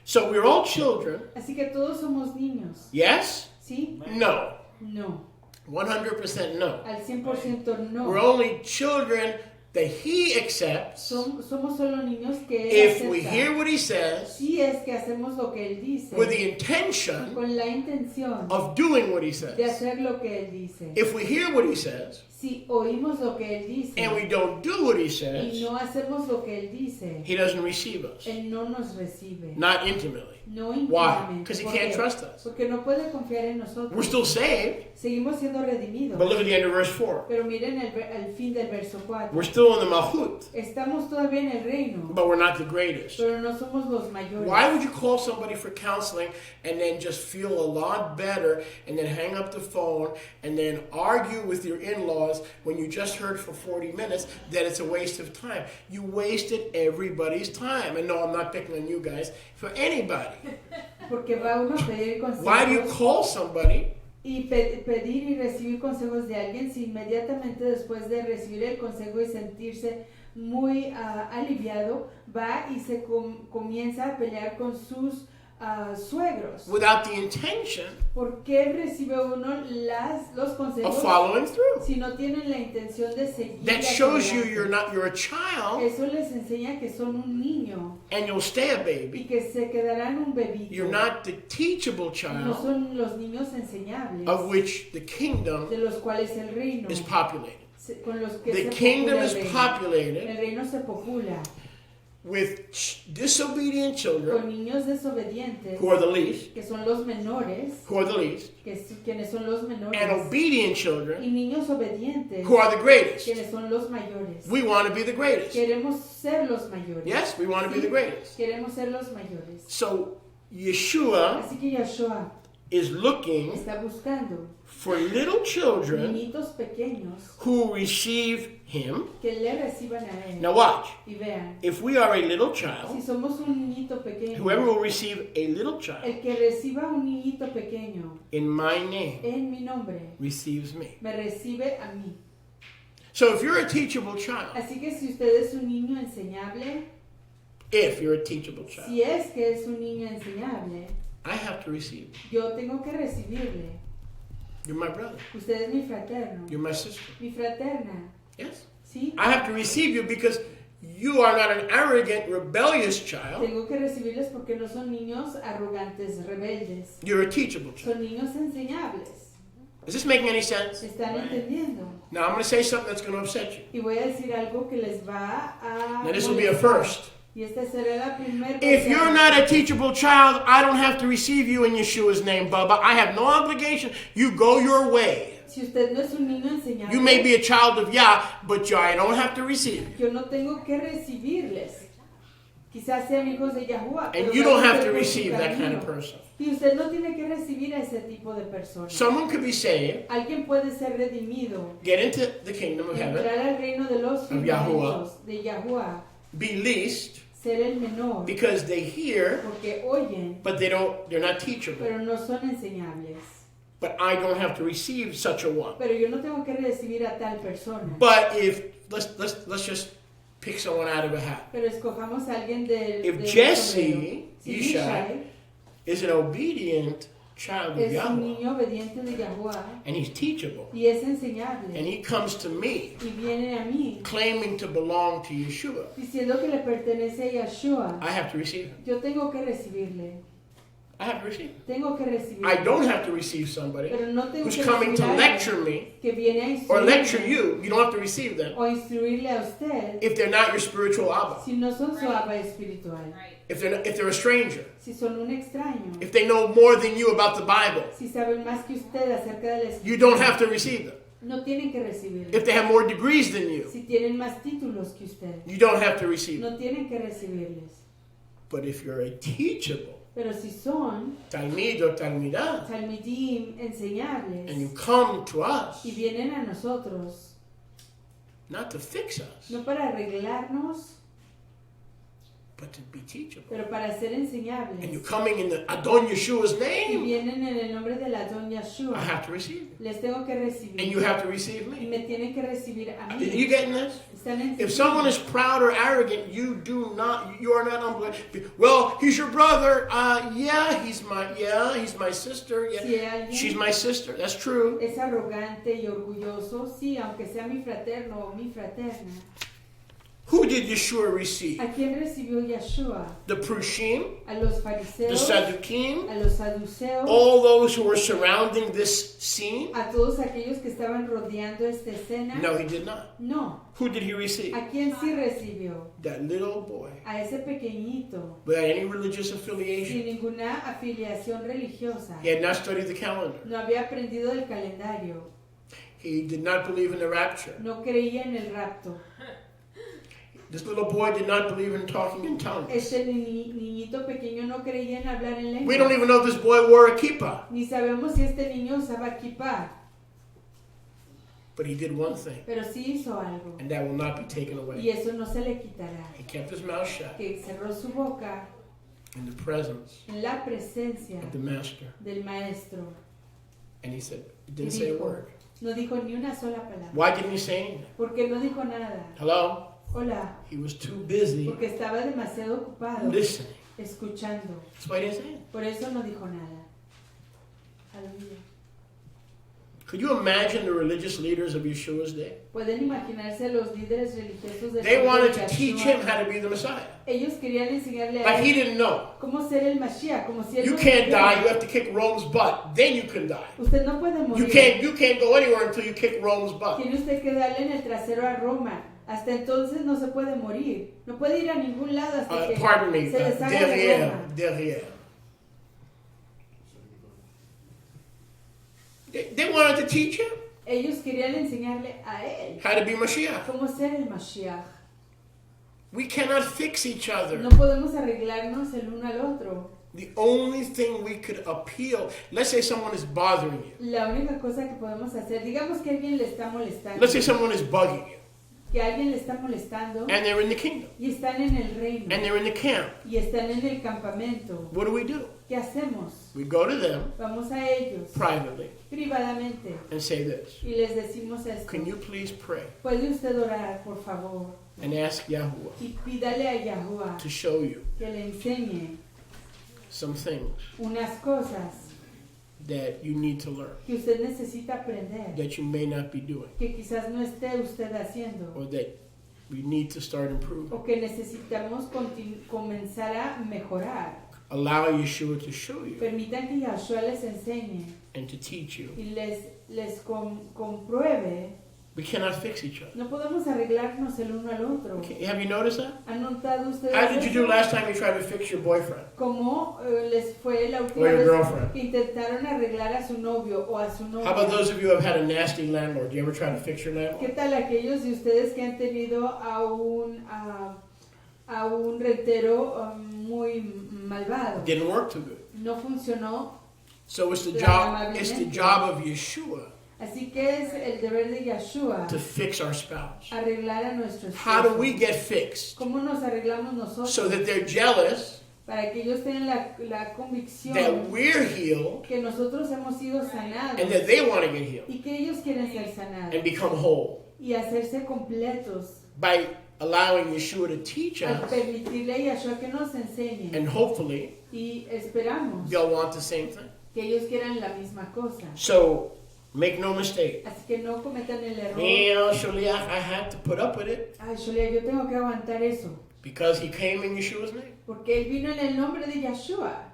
So we're all children. Así que todos somos niños. Yes? ¿Sí? No. No. 100% no. Al 100% no. We're only children that he accepts Somos solo niños que él if we acepta. hear what he says Si es que hacemos lo que él dice, with the intention con la intención of doing what he de says. hacer lo que él dice. If we hear what he says Si oímos lo que él dice and we don't do what he y says, no hacemos lo que él dice, he doesn't receive us. él no nos recibe. Not intimately. No Why? íntimamente. Because he ¿Por can't qué? trust us. Porque no puede confiar en nosotros. We're still saved, Seguimos siendo redimidos. but look at the end of verse 4. Pero miren el fin del verso 4. We're still in the Malchut, Estamos todavía en el reino, but we're not the greatest. pero no somos los mayores. Why would you call somebody for counseling and then just feel a lot better and then hang up the phone and then argue with your in-laws when you just heard for 40 minutes that it's a waste of time? You wasted everybody's time. And no, I'm not picking on you guys, for anybody. Porque va uno a pedir Why do you consejos call somebody y pedir y recibir consejos de alguien si inmediatamente después de recibir el consejo y sentirse muy aliviado, va y se comienza a pelear con sus suegros? without the intention ¿Por qué recibe uno los of consejos following through? si no tienen la intención de seguir? That hacia shows you adelante? you're a child Eso les enseña que son un niño and you'll stay a y baby. que se quedarán un bebito. You're not the teachable No child son los niños enseñables of which the kingdom de los cuales el reino is populated. con los que The se kingdom popula is el reino. populated El reino se popula with disobedient children con niños desobedientes, who are the least, que son los menores, quienes son los menores, and obedient y children niños obedientes, who are the greatest. quienes son los mayores. We want to be the greatest. Queremos ser los mayores. Yes, we want to be the greatest. Queremos ser los mayores. So Yeshua Así que Yeshua is looking está buscando for little children niñitos pequeños who receive him. que le reciban a él. Now watch. Y vean, If we are a little si child, somos un niñito pequeño, whoever will receive a little child el que reciba un niñito pequeño in my name en mi nombre, receives me. me recibe a mí. So if you're a teachable child, Así que si usted es un niño enseñable, if you're a teachable child, si es que es un niño enseñable, I have to receive you. yo tengo que recibirle. You're my brother. Usted es mi fraterno, You're my sister. mi fraterna, Yes. ¿sí? I have to receive you because you are not an arrogant, rebellious child. Tengo que recibirles porque no son niños arrogantes, rebeldes. You're a teachable child. Son niños enseñables. Is this making any sense? ¿Están entendiendo? Now I'm going to say something that's going to upset you. Y voy a decir algo que les va a Now this will be a molestar. first. Y esta será la primera If you're not a teachable child, I don't have to receive you in Yeshua's name, Bubba. I have no obligation. You go your way. Si usted no es un niño enseñable, You may be a child of Yah, but I don't have to receive you. yo no tengo que recibirles. Quizás sean hijos de Yahuwah. And pero you van don't a have ser to por su receive that kind of camino. person. Y usted no tiene que recibir a ese tipo de personas. Someone could be saved, Alguien puede ser redimido, get into the kingdom of heaven, entrar al reino de los Yahuwah. firmamentos, de Yahuwah, be least ser el menor, because they hear, porque oyen, but they're not teachable. pero no son enseñables. But I don't have to receive such a one. Pero yo no tengo que recibir a tal persona. But if let's just pick someone out of a hat. Pero escojamos a alguien del If del Jesse, sombrero. Si Yishai, is an obedient child of es un Yahweh, niño obediente de Yahuwah and he's teachable, y es enseñable and he comes to me y viene a mí claiming to belong to Yeshua, diciendo que le pertenece a Yeshua, I have to receive him. yo tengo que recibirle. I have to receive him. Tengo que recibirle. I don't have to receive somebody Pero no tengo who's que coming to recibir a lecture alguien me que viene a or lecture instruirme you. You don't have to receive them o instruirle a usted if they're not your spiritual Abba, si no son su abba espiritual, if they're a stranger, si son un extraño, if they know more than you about the Bible. si saben más que usted acerca de la You escritura. don't have to receive them. No tienen que recibirle. If they have more degrees than you, Si tienen más títulos que usted, you don't have to receive them. no tienen que recibirles. But if you're a teachable Pero si son Talmid or Talmidah, talmidim and you enseñables come to us, y vienen a nosotros, not to fix us, no para arreglarnos, but to be teachable. pero para ser And you're enseñables, coming in the Adon Yeshua's y name, vienen en el nombre del Adon I Yeshua, have to receive you. les tengo que And recibir you have to receive y me. me tienen que recibir a Are you mí. getting this? ¿Están If someone is entendiendo? proud or arrogant, you are not humble. Well, he's your brother. He's my sister. Si Yeah, she's alguien my sister. That's true. es arrogante y orgulloso, sí, aunque sea mi fraterno o mi fraterna. Who did Yeshua receive? ¿A quién recibió Yeshua? The Prushim, A los the fariseos, Sadducees, a los saduceos, all those who were surrounding this scene? a todos aquellos que estaban rodeando esta escena. No, he did not. No. Who did he receive? ¿A quién sí recibió? That little boy A ese pequeñito, without any religious sin affiliation. ninguna afiliación religiosa. He had not studied the calendar. No había aprendido del calendario. He did not believe in the rapture. No creía en el rapto. This little boy did not believe in talking in tongues. Este niñito pequeño no creía en hablar en We don't lengua. even know if this boy wore a kippah. Ni sabemos si este niño usaba kippah. But he did one thing, Pero sí hizo algo. and that will not be taken Y away. eso no se le quitará. He kept his mouth shut Que cerró su boca in the presence en la presencia of the master. del maestro. And he said, he Y didn't say a dijo, word. no dijo ni una sola palabra. Why didn't he say anything? Porque no dijo nada. Hello? Hola. He was too busy Porque estaba demasiado ocupado listening. escuchando. That's why he didn't say anything. Por eso no dijo nada. Aleluya. Could you imagine the religious leaders of Yeshua's day? Pueden imaginarse los líderes religiosos de They wanted to Yeshua. teach him how to be the Messiah. Ellos querían enseñarle a But he él didn't know. cómo ser el Mashiach, como si él You no can't supiera. die, you have to kick Rome's butt. Then you can die. Usted no puede morir. You can't go anywhere until you kick Rome's butt. Tiene usted que darle en el trasero a Roma. Hasta entonces no se puede morir. No puede ir a ningún lado hasta que Pardon me, se deshaga de Roma. derrière. They wanted to teach him Ellos querían enseñarle a él how to be Mashiach. cómo ser el Mashiach. We cannot fix each other. No podemos arreglarnos el uno al otro. The only thing we could appeal, let's say someone is bothering you. La única cosa que podemos hacer, digamos que alguien le está molestando, Let's say someone is bugging you. que alguien le está molestando And they're in the kingdom. y están en el reino And they're in the camp. y están en el campamento. What do? ¿Qué hacemos? We go to them Vamos a ellos privately privadamente and say this. y les decimos esto. Can you please pray ¿Puede usted orar, por favor? and ask Yahuwah Y pídale a Yahuwah to show you que le enseñe some things unas cosas that you need to learn, que usted necesita aprender, that you may not be doing, que quizás no esté usted haciendo, or that we need to start improving? o que necesitamos comenzar a mejorar. Allow Yeshua to show you Permitan que Yahshua les enseñe and to teach you. y les compruebe. We cannot fix each other. No podemos arreglarnos el uno al otro. Okay, have you noticed that? ¿Han notado ustedes How did you do eso? last time you tried to fix your boyfriend? ¿Cómo les fue la última Or your vez girlfriend? que intentaron arreglar a su novio o a su How about novia? those of you who have had a nasty landlord? Do you ever try to fix your ¿Qué landlord? tal aquellos de ustedes que han tenido a un rentero muy malvado? Didn't work too good. No funcionó. So it's the Amablemente. job of Yeshua Así que es el deber de Yahshua to fix our spouse. arreglar a nuestro esposo. How do we get fixed? ¿Cómo nos arreglamos nosotros? So that they're jealous Para que ellos tengan la convicción that we're healed que nosotros hemos sido sanados and that they want to get healed y que ellos quieren ser sanados and become whole y hacerse completos by allowing Yeshua to teach al us, permitirle a Yahshua que nos enseñe and hopefully y esperamos they'll want the same thing. que ellos quieran la misma cosa. So make no mistake. Así que no cometan el error. Shaliach, I have to put up with it Ay, Sholia, yo tengo que aguantar eso because he came in Yeshua's name. porque él vino en el nombre de Yahshua.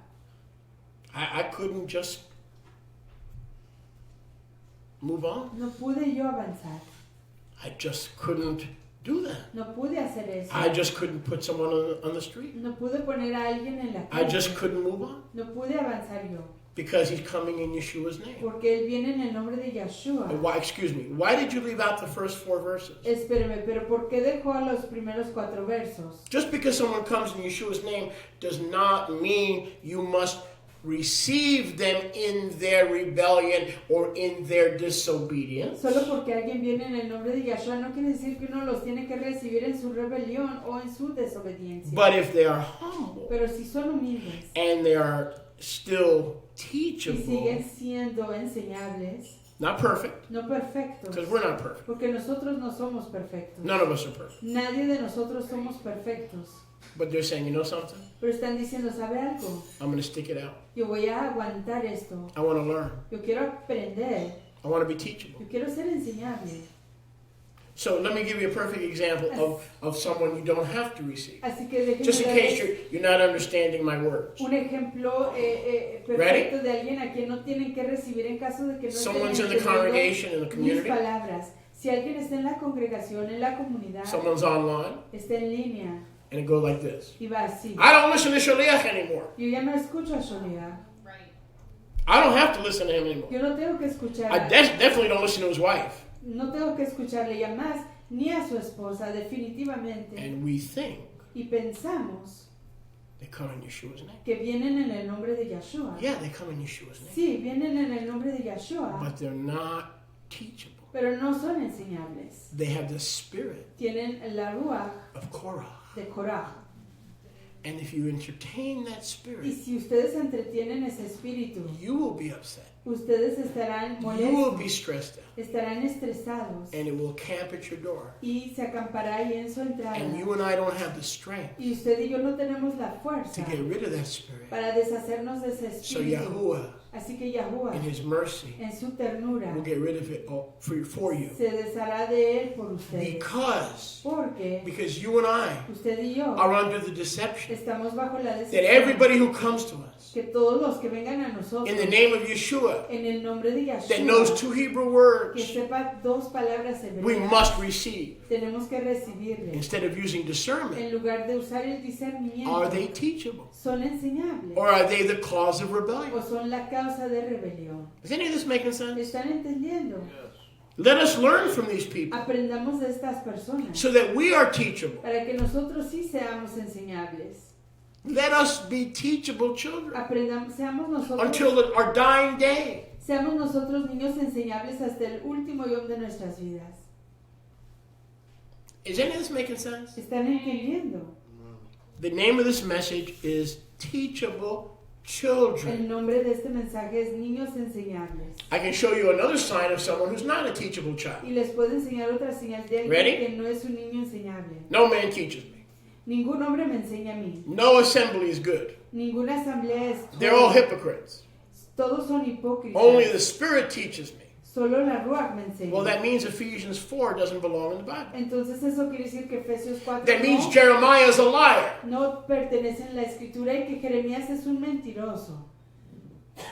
I couldn't just move on. No pude yo avanzar. I just couldn't do that. No pude hacer eso. I just couldn't put someone on the street. No pude poner a alguien en la I calle. just couldn't move on No pude avanzar yo. because he's coming in Yeshua's name. Porque él viene en el nombre de Yahshua. Why did you leave out the first 4 verses? Espéreme, pero ¿por qué dejó a los primeros 4 versos? Just because someone comes in Yeshua's name does not mean you must receive them in their rebellion or in their disobedience. Solo porque alguien viene en el nombre de Yahshua no quiere decir que uno los tiene que recibir en su rebelión o en su desobediencia. But if they are humble Pero si son humildes and they are still y siguen teachable, siendo enseñables, not perfect, no perfectos, because we're not perfect. porque nosotros no somos perfectos. None of us are perfect. Nadie de nosotros somos perfectos. But they're saying, you know something? Pero están diciendo, ¿sabe algo? I'm going to stick it out. Yo voy a aguantar esto. I want to learn. Yo quiero aprender. I want to be teachable. Yo quiero ser enseñable. So let me give you a perfect example of someone you don't have to receive. Así que déjenme Just in case darles you're not understanding my words. un ejemplo perfecto de alguien a quien no tienen que recibir en caso de que no estén Someone's in the entendiendo congregation, in the mis community. palabras. Si alguien está en la congregación, en la comunidad, Someone's online, está en línea and it goes like this. y va así. I don't listen to Shaliach anymore. Yo ya no escucho a Sholia. I don't have to listen to him anymore. Yo no tengo que escuchar. I definitely don't listen to his wife. No tengo que escucharle ya más ni a su esposa, definitivamente. And we think Y pensamos they come in Yeshua's name. que vienen en el nombre de Yahshua. Yeah, they come in Yeshua's name. Sí, vienen en el nombre de Yahshua, But they're not teachable. pero no son enseñables. They have the spirit Tienen la ruach of Korah. de Korah. And if you entertain that Y spirit, si ustedes entretienen ese espíritu, you will be upset. ustedes estarán You will be molestos, stressed out. estarán estresados And it will camp at your door. y se acampará ahí en su entrada. And you and I don't have the strength Y usted y yo no tenemos la fuerza to get rid of that spirit. para deshacernos de ese So espíritu. Yahuwah Así que Yahuwah, in His mercy, en su ternura, will get rid of it all for you. se deshará de él por ustedes. Because you and I Usted y yo are under the deception estamos bajo la that decepción everybody who comes to us que todos los que vengan a nosotros in the name of Yeshua, en el nombre de that Yahshua, knows 2 Hebrew que words, sepa 2 palabras we hebreas, must receive. tenemos que recibirle. Instead of using discernment, En lugar de usar el discernimiento, are they teachable? son enseñables Or are they the cause of o rebellion? son la causa de rebelión. Is any of this making sense? ¿Están entendiendo? Let us learn from these people Aprendamos de estas personas so that we are teachable. para que nosotros sí seamos enseñables. Let us be teachable children Seamos nosotros, until our dying day. seamos nosotros niños enseñables hasta el último yom de nuestras vidas. Is any of this making sense? ¿Están entendiendo? The name of this message is Teachable Children. El nombre de este mensaje es niños enseñables. I can show you another sign of someone who's not a teachable child. Y les puedo enseñar otra señal de Ready? alguien que no es un niño enseñable. No man teaches me. Ningún hombre me enseña a mí. No assembly is good. Ninguna asamblea es They're all hypocrites. Todos son hipócritas. Only the Spirit teaches me. Solo la Ruach me enseña. Well, that means Ephesians 4 doesn't belong in the Bible. Entonces eso quiere decir que Efesios 4 That means Jeremiah is a liar. no pertenece en la escritura y que Jeremías es un mentiroso.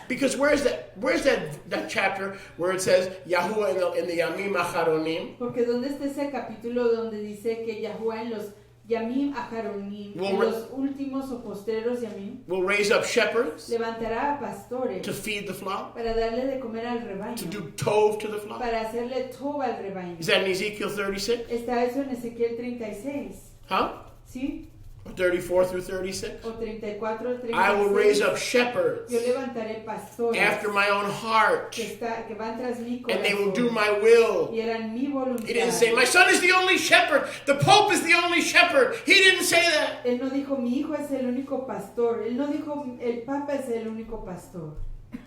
Because where's that chapter where it says Yahuwah in the Yamim Acharonim? Porque ¿dónde está ese capítulo donde dice que Yahuwah en los Yamim Acharonim, en los últimos o postreros Yamim, will raise up shepherds levantará a pastores to feed the flock, para darle de comer al rebaño, to do tov to the flock? para hacerle toba al rebaño? Is that in Ezekiel 36? Está eso en Ezequiel 36, Huh? ¿sí? Or 34 through 36? O 34 al 36. I will raise up shepherds Yo levantaré pastores after my own heart, que van tras mi corazón, and they will do my will. y eran mi voluntad. He didn't say, my son is the only shepherd. The Pope is the only shepherd. He didn't say that. Él no dijo, mi hijo es el único pastor. Él no dijo, el Papa es el único pastor.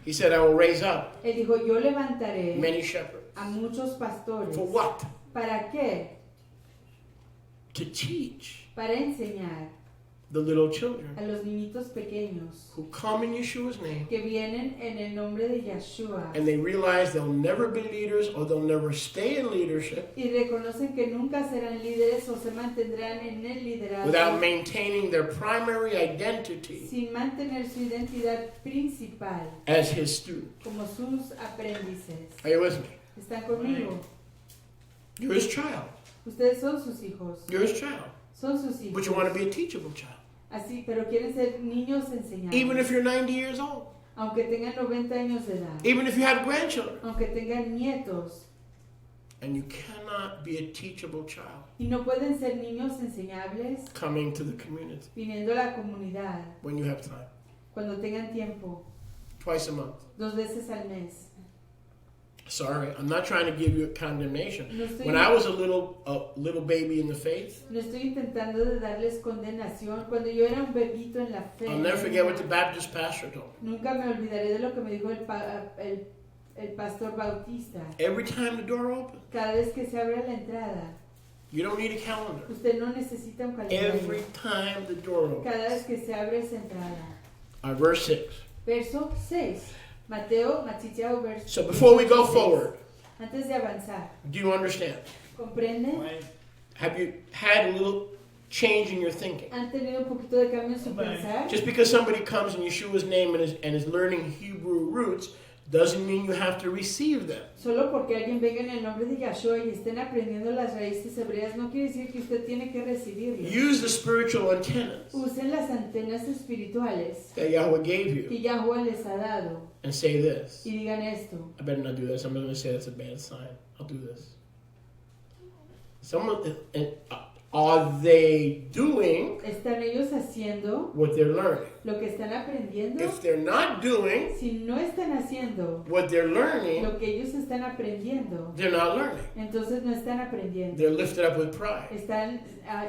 He said, I will raise up Él dijo, yo levantaré many shepherds. a muchos pastores. For what? ¿Para qué? To teach Para enseñar the little children a los niñitos pequeños who come in Yeshua's name, que vienen en el nombre de Yeshua and they realize they'll never be leaders or they'll never stay in leadership y reconocen que nunca serán líderes o se mantendrán en el without liderazgo maintaining their primary identity sin mantener su identidad principal as his student. como sus aprendices. Are you with me? ¿Están conmigo? You're his child. Ustedes son sus hijos. You're his child. Son sus hijos. But you want to be a teachable child. Así, pero quieren ser niños enseñables. Even if you're 90 years old. Aunque tengan 90 años de edad. Even if you have grandchildren. Aunque tengan nietos. And you cannot be a teachable child Y no pueden ser niños enseñables coming to the community viniendo a la comunidad when you have time. cuando tengan tiempo. Twice a month. 2 veces al mes. Sorry, I'm not trying to give you a condemnation. No estoy, When I was a little baby in the faith, no estoy intentando de darles condenación. Cuando yo era un bebito en la fe, I'll never forget what the Baptist pastor told me. nunca me olvidaré de lo que me dijo el pastor bautista. Every time the door opens, Cada vez que se abre la entrada, you don't need a calendar. usted no necesita un calendario. Every time the door opens. Cada vez que se abre esa entrada. Verse 6. Verso 6. Mateo, verso So before we go 6. forward, Antes de avanzar, do you understand? ¿comprenden? Have you had a little change in your thinking? ¿Han tenido un poquito de cambio en su pensar? Just because somebody comes in Yeshua's name and is learning Hebrew roots doesn't mean you have to receive them. Solo porque alguien venga en el nombre de Yahshua y estén aprendiendo las raíces hebreas no quiere decir que usted tiene que recibirlo. Use the spiritual antennas Usen las antenas espirituales that Yahweh gave que you Yahweh les ha dado and say this. y digan esto. I better not do this. I'm going to say that's a bad sign. I'll do this. Are they doing ¿Están ellos haciendo what they're learning? lo que están aprendiendo? If they're not doing Si no están haciendo what they're learning, lo que ellos están aprendiendo, they're not learning. entonces no están aprendiendo. They're lifted up with pride, Están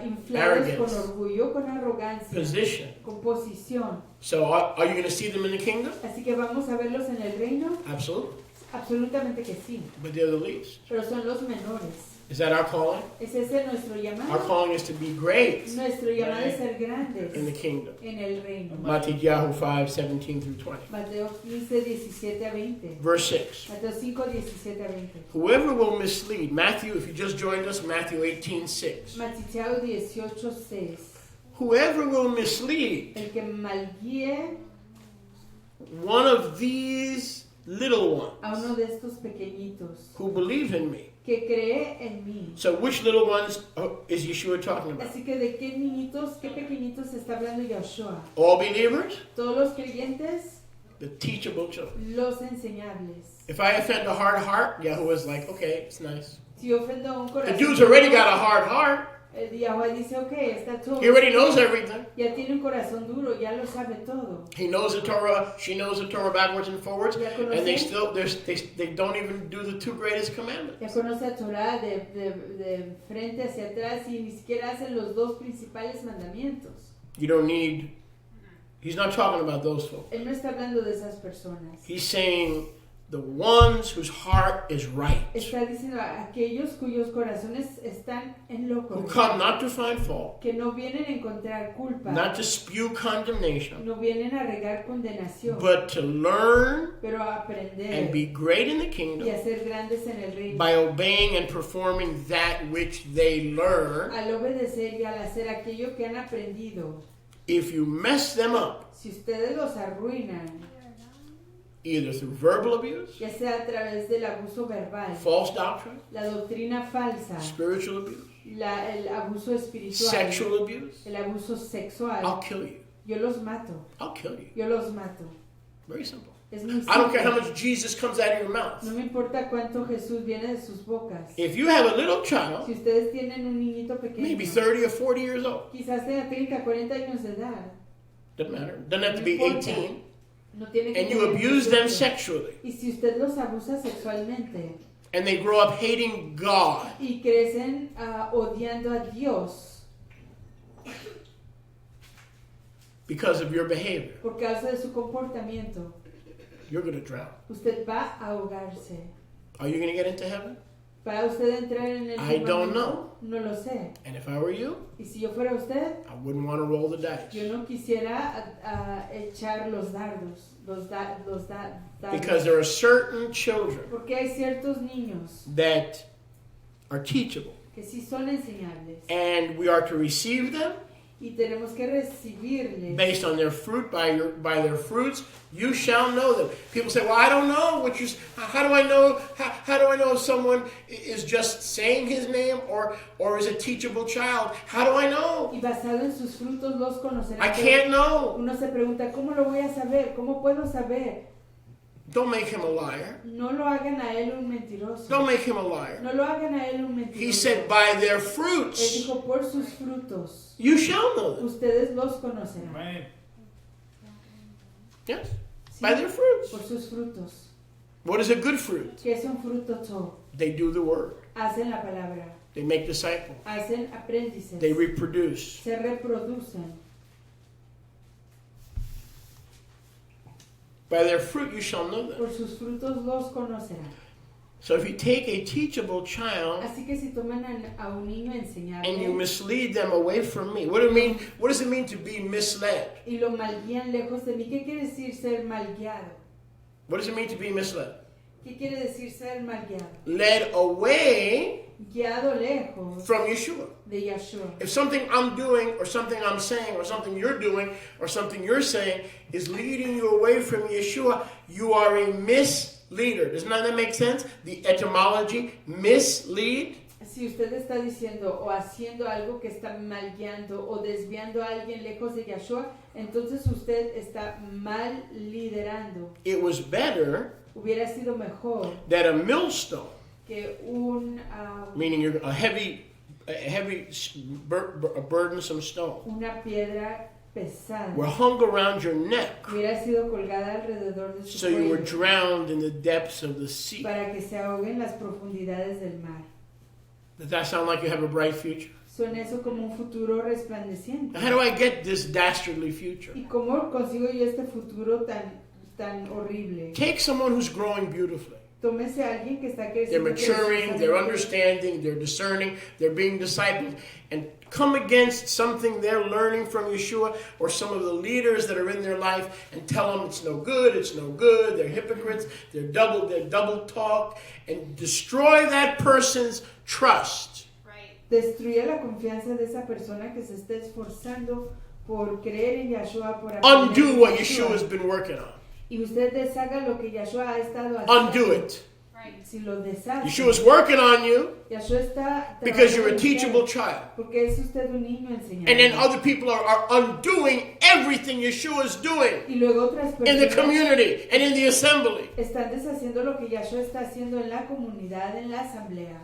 inflados Arrogance. con orgullo, con arrogancia, position. con posición. So are you going to see them in the kingdom? Así que vamos a verlos en el reino. Absolutely. Absolutamente que sí. But they're the least. Pero son los menores. Is that our calling? ¿Es ese nuestro Our llamado? calling is to be great Nuestro llamado es ser grandes in the kingdom. en el reino. Matthew 5:17 through 20. Mateo 15, 17 a 20. Verse 6. Mateo 5, 17 a 20. Whoever will mislead, Matthew, if you just joined us, Matthew 18:6. Mateo 18, 6. Whoever will mislead El que malguíe one of these little a ones uno de estos pequeñitos who believe in me. que cree en mí. So which little ones is Yeshua talking about? Así que de qué niñitos, qué pequeñitos está hablando Yeshua. All believers? Todos los creyentes, The teachable children. los enseñables. If I offend a hard heart, Yahuwah's like, okay, it's nice. Si ofendo a un The corazón, dude's already got a hard heart. el Yahweh dice, ok, está todo. He already knows everything. Ya tiene un corazón duro, ya lo sabe todo. He knows the Torah. She knows the Torah backwards and forwards, Ya and they conoce, still they don't even do the two greatest commandments. ya conoce a Torah de frente hacia atrás y ni siquiera hacen los dos principales mandamientos. You don't need. He's not talking about those folks. Él no está hablando de esas personas. He's saying the ones whose heart is right, Está diciendo a aquellos cuyos corazones están en lo who correcto, come not to find fault, que no vienen a encontrar culpa, not to spew condemnation, no vienen a regar condenación, but to learn pero a aprender and be great in the y kingdom a ser grandes en el reino, by obeying and performing that which they learn. al obedecer y al hacer aquello que han aprendido. If you mess them up, Si ustedes los arruinan, either through verbal abuse, ya sea a través del abuso verbal, false doctrine, la doctrina falsa, spiritual abuse, el abuso espiritual, sexual abuse, el abuso sexual, I'll kill you. yo los mato, I'll kill you. yo los mato. Very simple. Es muy I don't care how simple. much Jesus comes out of your mouth. No me importa cuánto Jesús viene de sus bocas. If you have a little child, Si ustedes tienen un niñito pequeño, maybe 30 or 40 years old, quizás tenga 30, 40 años de edad, doesn't matter, doesn't have to No be importa. 18, no tiene que and you tener abuse them 18. sexually, Y si usted los abusa sexualmente and they grow up hating God, y crecen odiando a Dios because of your behavior, por causa de su comportamiento, you're going to drown. usted va a ahogarse. Are you going to get into heaven? ¿Para usted entrar en el I don't firmamento? know. No lo sé. And if I were you, Y si yo fuera usted, I wouldn't want to roll the dice. yo no quisiera echar los dardos, dardos. Because there are certain children Porque hay ciertos niños that are teachable, que sí son enseñables and we are to receive them y tenemos que recibirles based on their fruit. By their fruits you shall know them. People say, well, I don't know what you, how do I know, how do I know if someone is just saying his name or is a teachable child? How do I know? y basado en sus frutos los conocerán. I can't know. Uno se pregunta, ¿cómo lo voy a saber? ¿Cómo puedo saber? Don't make him a liar. No lo hagan a él un mentiroso. Don't make him a liar. No lo hagan a él un mentiroso. He said, by their Él fruits dijo, por sus frutos you shall know them. ustedes los conocerán. Right. Yes, Sí, by their fruits. por sus frutos. What is a good fruit? ¿Qué es un fruto todo? They do the word. Hacen la palabra, They make disciples. hacen aprendices, They reproduce. se reproducen. By their fruit you shall know them. Por sus frutos los conocerán. So if you take a teachable child Así que si toman a un niño and you enseñable mislead them away from me, what does it mean to be misled? y lo malguían lejos de mí, ¿qué quiere decir ser malguiado? What does it mean to be misled? ¿Qué quiere decir ser malguiado? Led away Guiado lejos from Yeshua. de Yeshua. If something I'm doing or something I'm saying or something you're doing or something you're saying is leading you away from Yeshua, you are a misleader. Does none of that make sense? The etymology, mislead. Si usted está diciendo o haciendo algo que está mal guiando o desviando a alguien lejos de Yeshua, entonces usted está mal liderando. It was better Hubiera sido mejor that a millstone, que un meaning you're a heavy, burdensome stone, una piedra pesada were hung around your neck, hubiera sido colgada alrededor de su so you were cuello drowned in the depths of the sea. para que se ahogue en las profundidades del mar. Does that sound like you have a bright future? Suena eso como un futuro resplandeciente. How do I get this dastardly future? ¿Y cómo consigo yo este futuro tan horrible? Take someone who's growing beautifully. Tómese a alguien que está They're creciendo. maturing, they're understanding, they're discerning, they're being discipled. And come against something they're learning from Yeshua or some of the leaders that are in their life and tell them it's no good, they're hypocrites, they're double talk, and destroy that person's trust. Destruye la confianza de esa persona que se está esforzando por creer en Yeshua, por Undo what Yeshua has been working on. Y usted deshaga lo que Yeshua ha estado haciendo. Undo it. Si lo deshace, Yeshua's working on you Yeshua está because you're a trabajando en teachable usted, child. porque es usted un niño enseñado. And then other people are undoing everything Yeshua's doing Y luego otras in the personas community and in the assembly. están deshaciendo lo que Yeshua está haciendo en la comunidad, en la asamblea.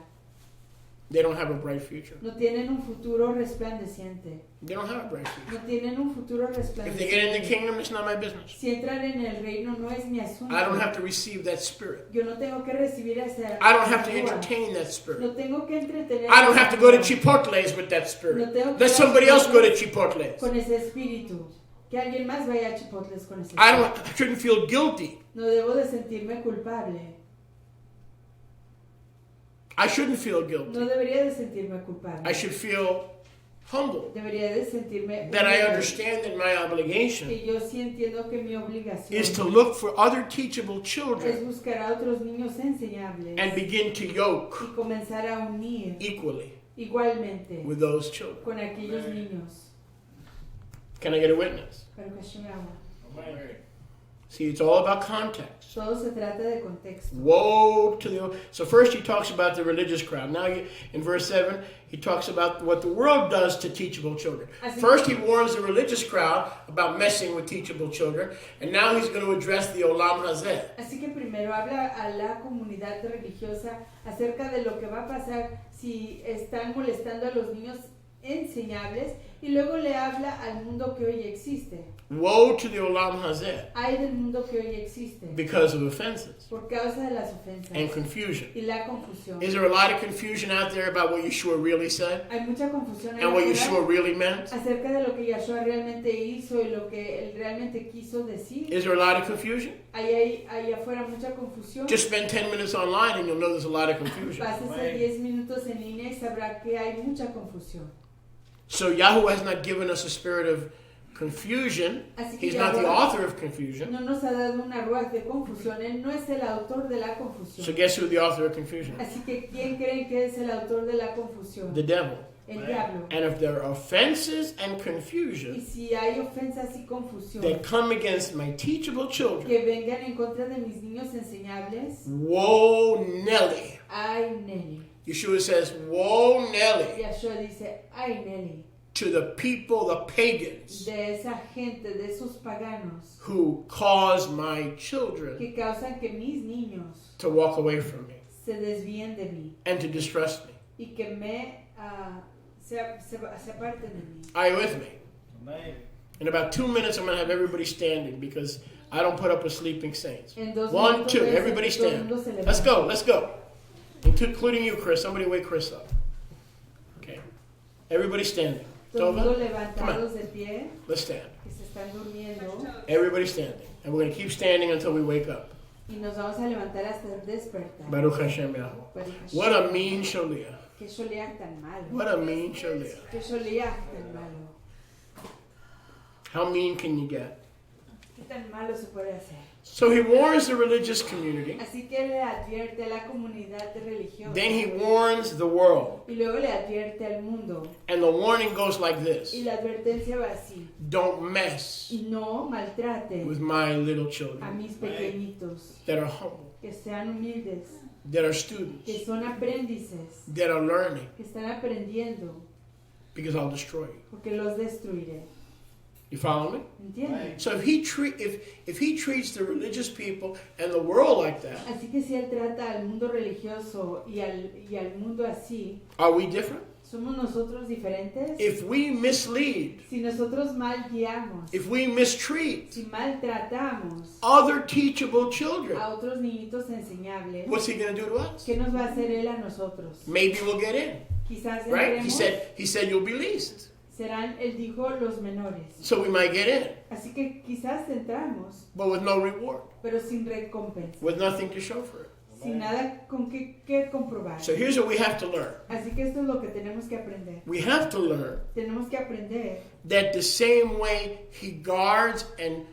They don't have a bright future. No tienen un futuro resplandeciente. They don't have a bright future. No tienen un futuro If they get in the resplandeciente. kingdom, it's not my business. Si entran en el reino no es mi asunto. I don't have to receive that spirit. Yo no tengo que recibir esa. I don't have to esa entertain that spirit. No tengo que entretener. I don't have to go to esa- Chipotle's with that No spirit. tengo que Let somebody else go to Chipotle's. con ese espíritu. Que alguien más vaya a Chipotles con ese I espíritu. shouldn't feel guilty. No debo de sentirme culpable. I shouldn't feel No guilty. debería de sentirme culpable. I should feel humbled Debería de sentirme that I humilde. understand that my obligation Que yo sí entiendo que mi obligación is to look for other teachable es children buscar a otros niños enseñables and begin to yoke y comenzar a unir equally igualmente with those children. con aquellos niños. Can I get a witness? Pero que yo me amo. See, it's all about context. Todo se trata de contexto. Woe to the... So first he talks about the religious crowd. Now in verse 7, he talks about what the world does to teachable children. First he warns the religious crowd about messing with teachable children. And now he's going to address the Olam Hazeh. Así que primero habla a la comunidad religiosa acerca de lo que va a pasar si están molestando a los niños enseñables y luego le habla al mundo que hoy existe. Woe to the Olam Hazeh Hay del mundo que hoy existe because of offenses por causa de las ofensas and confusion. y la confusión. Is there a lot of confusion out there about what Yeshua really said Hay mucha confusión and what allá Yeshua afuera really meant? acerca de lo que Yeshua realmente hizo y lo que él realmente quiso decir. Is there a lot of confusion? Hay afuera mucha confusión. Just spend 10 minutes online and you'll know there's a lot of confusion. Pásese 10 minutos en línea y sabrá que hay mucha confusión. So Yahweh has not given us a spirit of confusion. Así que He's not the Yahweh author of confusion. no nos ha dado una ruach de confusión. Él no es el autor de la So confusión. guess who the author of confusion is? Así que ¿quién creen que es el autor de la confusión? The devil. El diablo. And if there are offenses and Y confusion si hay ofensas y confusión that come against my teachable children, que vengan en contra de mis niños enseñables, woe Nelly. ay Nelly. Yeshua says, woe Nelly Yeshua dice, ay Nelly, to the people, the pagans, de esa gente, de esos paganos who cause my children que causan que mis niños to walk away from me se desvíen de mí and to distrust me. y que se aparten de mí. Are you with me? In about 2 minutes, I'm going to have everybody standing because I don't put up with sleeping saints. En 2 1, minutos 2, voy a hacer everybody que todo el stand. mundo se levante. Let's go. Including you, Chris. Somebody wake Chris up. Okay. Everybody standing. Todo el mundo Tova, levantados de pie, let's stand. que se están durmiendo, Everybody standing. And we're going to keep standing until we wake up. y nos vamos a levantar hasta despertar. Baruch Hashem Yahweh. Baruch Hashem. What a mean shaliach. Qué sholiach tan malo. What a mean shaliach. Qué sholiach tan malo. How mean can you get? Qué tan malo se puede hacer. So he warns the religious community. Así que le advierte a la comunidad religiosa. Then he warns the world. Y luego le advierte al mundo. And the warning goes like this. Y la advertencia va así. Don't mess Y no maltrate with my little a children mis pequeñitos. that are humble, Que sean humildes. that are students, Que son aprendices. that are learning, Que están aprendiendo. because I'll destroy you. Porque los destruiré. You follow me? ¿Entienden? So if he treats the religious people and the world like that, Así que si él trata al mundo religioso y al mundo así, are we different? ¿somos nosotros diferentes? If we mislead, Si nosotros mal guiamos, if we mistreat si maltratamos other teachable children, a otros niñitos enseñables, what's he going to do to us? ¿qué nos va a hacer él a nosotros? Maybe we'll get in, Quizás right? entremos, He said you'll be least, serán, él dijo, los menores. so we might get in, Así que quizás entramos, but with no reward, pero sin recompensa, with nothing to show for it. sin nada con que comprobar. So here's what we have to learn. Así que esto es lo que tenemos que aprender. We have to learn Tenemos que aprender that the same way he guards and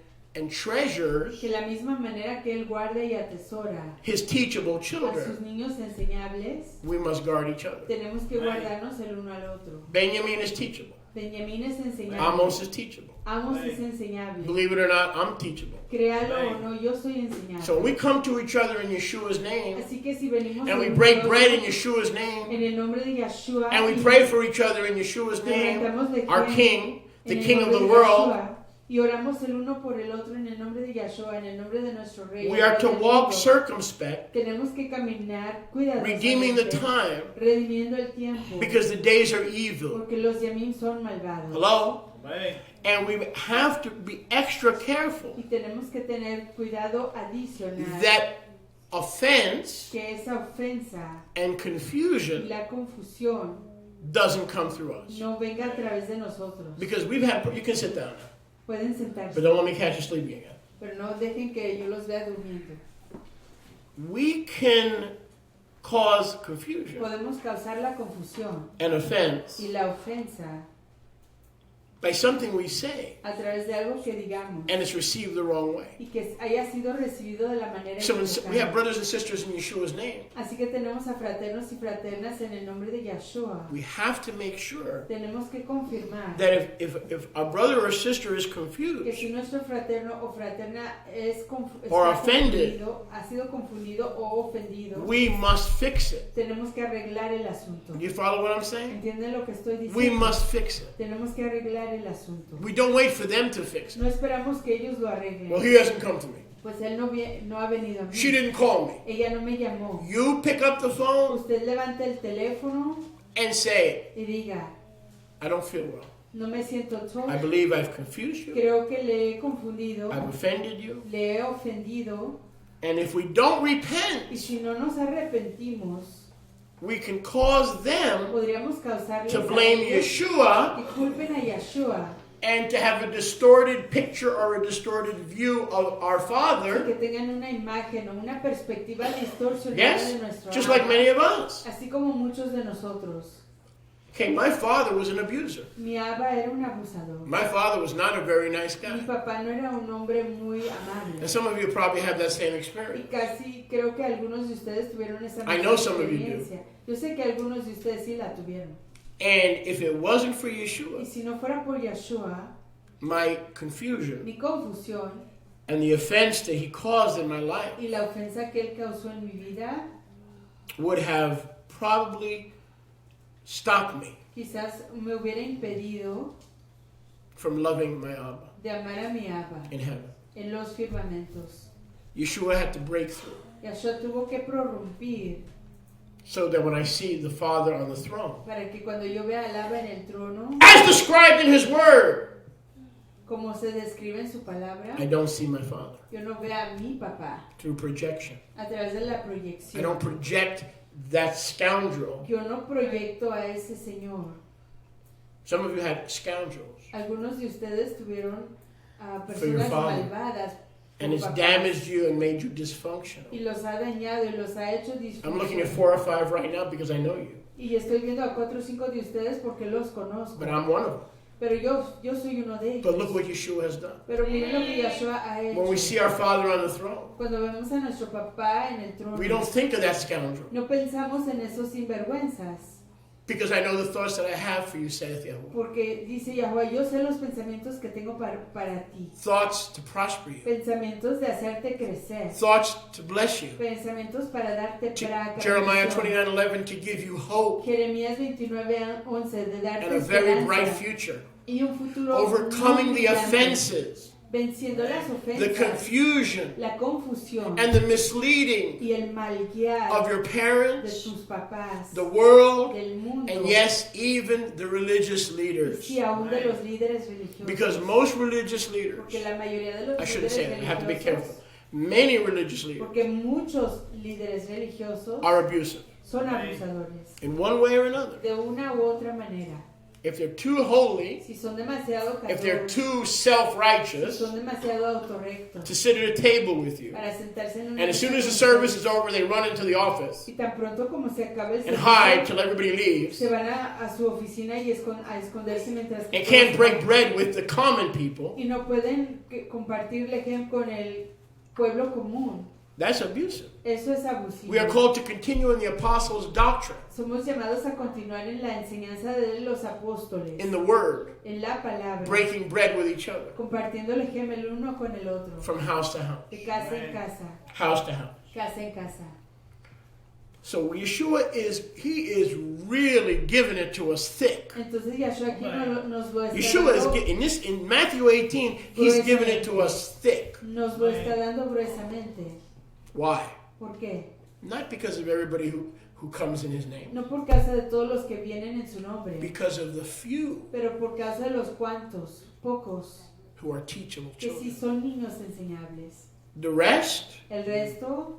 treasures que la misma manera que él guarda y atesora his teachable a sus children, niños enseñables, we must guard each other. tenemos que guardarnos el uno al otro. Benjamin is teachable. Benjamín es enseñable. Amos is teachable. Amos es enseñable. Believe it or not, I'm teachable. Créalo o no, yo soy enseñable. So when we come to each other in Yeshua's name, Así que si venimos and we el break uno al bread in otro Yeshua's name, en el nombre de Yeshua and we y pray for each other in Yeshua's name, quebrantamos de our fe King, en the el King of nombre the de world, Yeshua, y oramos el uno por el otro en el nombre de Yeshua, en el nombre de nuestro Rey. we are to el walk mundo. circumspect, Tenemos que caminar redeeming the cuidadosamente, time, redimiendo el tiempo, because the days are evil. porque los yamim son malvados. Hello? Amén. And we have to be extra careful Y tenemos que tener cuidado adicional that offense que esa ofensa and y confusion la confusión doesn't come through us. no venga a través de nosotros. Because we've had, you can sit down now, Pueden sentarse, but don't let me catch you sleeping again. pero no dejen que yo los vea durmiendo. We can cause confusion Podemos causar la confusión and offense y la ofensa by something we say a través de algo que digamos and it's received the wrong way. y que haya sido recibido de la manera So we have equivocada. brothers and sisters in Yeshua's name. Así que tenemos a fraternos y fraternas en el nombre de Yeshua. We have to make sure Tenemos que confirmar that if our brother or sister is que confused si nuestro fraterno o fraterna Or está offended, confundido, ha sido confundido o ofendido, we must fix it. tenemos que arreglar el asunto. You follow what I'm saying? ¿Entienden lo que estoy diciendo? We must fix it. Tenemos que arreglar el asunto. We don't wait for them to fix it. No esperamos que ellos lo arreglen. Well, he hasn't come to me. Pues él no ha venido a mí. She didn't call me. Ella no me llamó. You pick up the phone Usted levanta el teléfono and say, y diga, I don't feel well. no me siento I todo. believe I've confused you. Creo que le he confundido, I've offended you. le he ofendido. And if we don't Y repent, si no nos arrepentimos, we can cause them podríamos causarles to a blame ellos Yeshua que culpen a Yeshua and to have a distorted picture or a distorted view of our y Father. que tengan una imagen o una perspectiva distorsionada Yes, de nuestro just Abba, like many of us. así como muchos de nosotros. Okay, my father was an abuser. Mi Abba era un abusador. My father was not a very nice Mi guy. papá no era un hombre muy amable. And some of you probably have that same Y experience. casi creo que algunos de ustedes tuvieron esa I misma know some of you do. experiencia. Yo sé que algunos de ustedes sí la tuvieron. And if it wasn't for Y Yeshua, si no fuera por Yeshua, my confusion mi confusión and the offense that he caused in my life y la ofensa que él causó en mi vida, would have probably stopped me quizás me hubiera impedido from loving my Abba de amar a mi Abba in heaven. en los firmamentos. Yeshua had to break through Yeshua tuvo que prorrumpir so that when I see the Father on the throne, para que cuando yo vea al Abba en el trono, as described in his word, como se describe en su palabra, I don't see my Father yo no vea a mi papá through projection. a través de la I proyección. don't project that scoundrel. Yo no proyecto a ese Señor. Some of you had scoundrels, Algunos de ustedes tuvieron a For your personas father. malvadas and it's papás, damaged you and made you y dysfunctional. los ha dañado y los ha hecho I'm looking at disfuncionales. 4 or 5 right now because I know you, Y estoy viendo a 4 o 5 de ustedes porque los conozco. but I'm one of them. Pero yo soy uno de But ellos. look what Yeshua has done. Pero miren lo que Yeshua ha hecho. When we see our Father on the throne, Cuando vemos a nuestro papá en el trono, we don't think of that scoundrel no pensamos en esos sinvergüenzas. because I know the thoughts that I have for you, saith Yahweh. Porque dice Yahweh, yo sé los pensamientos que tengo para ti. Thoughts to prosper you, Pensamientos de hacerte crecer. thoughts to bless you. Pensamientos para darte Jeremiah bendición. 29:11 to give you hope Jeremías 29:11 de darte and a very bright esperanza future, y un futuro overcoming muy the brillante, offenses, venciendo las the ofensas, confusion, la confusión and the misleading y el mal guiar of your de parents, tus papás, the world, del mundo, and yes, even the religious y leaders. sí, aún de los líderes religiosos. Because most religious leaders, Porque la mayoría de los I shouldn't líderes say that, I have to be religiosos, careful. Many religious leaders porque muchos líderes religiosos are abusive son abusadores, in one way or another. de una u otra manera. if they're too holy, si son demasiado if they're católicos, too si self-righteous, son demasiado autorrectos, to sit at a table with you. para sentarse en una And as soon mesa as the con service ustedes. is over, they run into the office Y tan pronto como se acabe el and servicio, hide till everybody leaves se van a su oficina y a esconderse mientras que and todos can't break están. bread with the common people. Y no pueden compartir lejem con el pueblo común. That's abusive. Eso es abusivo. We are called to continue in the apostles' doctrine, Somos llamados a continuar en la enseñanza de los apóstoles, in the word, en la palabra, breaking bread with each other, compartiendo lejem el uno con el otro, from house to house, de casa en casa, house to house. casa en casa. So Yeshua he is really giving it to us thick. Entonces Yahshua aquí nos lo está Yeshua is dando, in Matthew 18, he's giving it to us thick. nos lo está dando gruesamente. Why? ¿Por qué? Not because of everybody who comes in his name, No por causa de todos los que vienen en su nombre, because of the few pero por causa de los cuantos, pocos, who are teachable que sí children. son niños enseñables. The rest, El resto,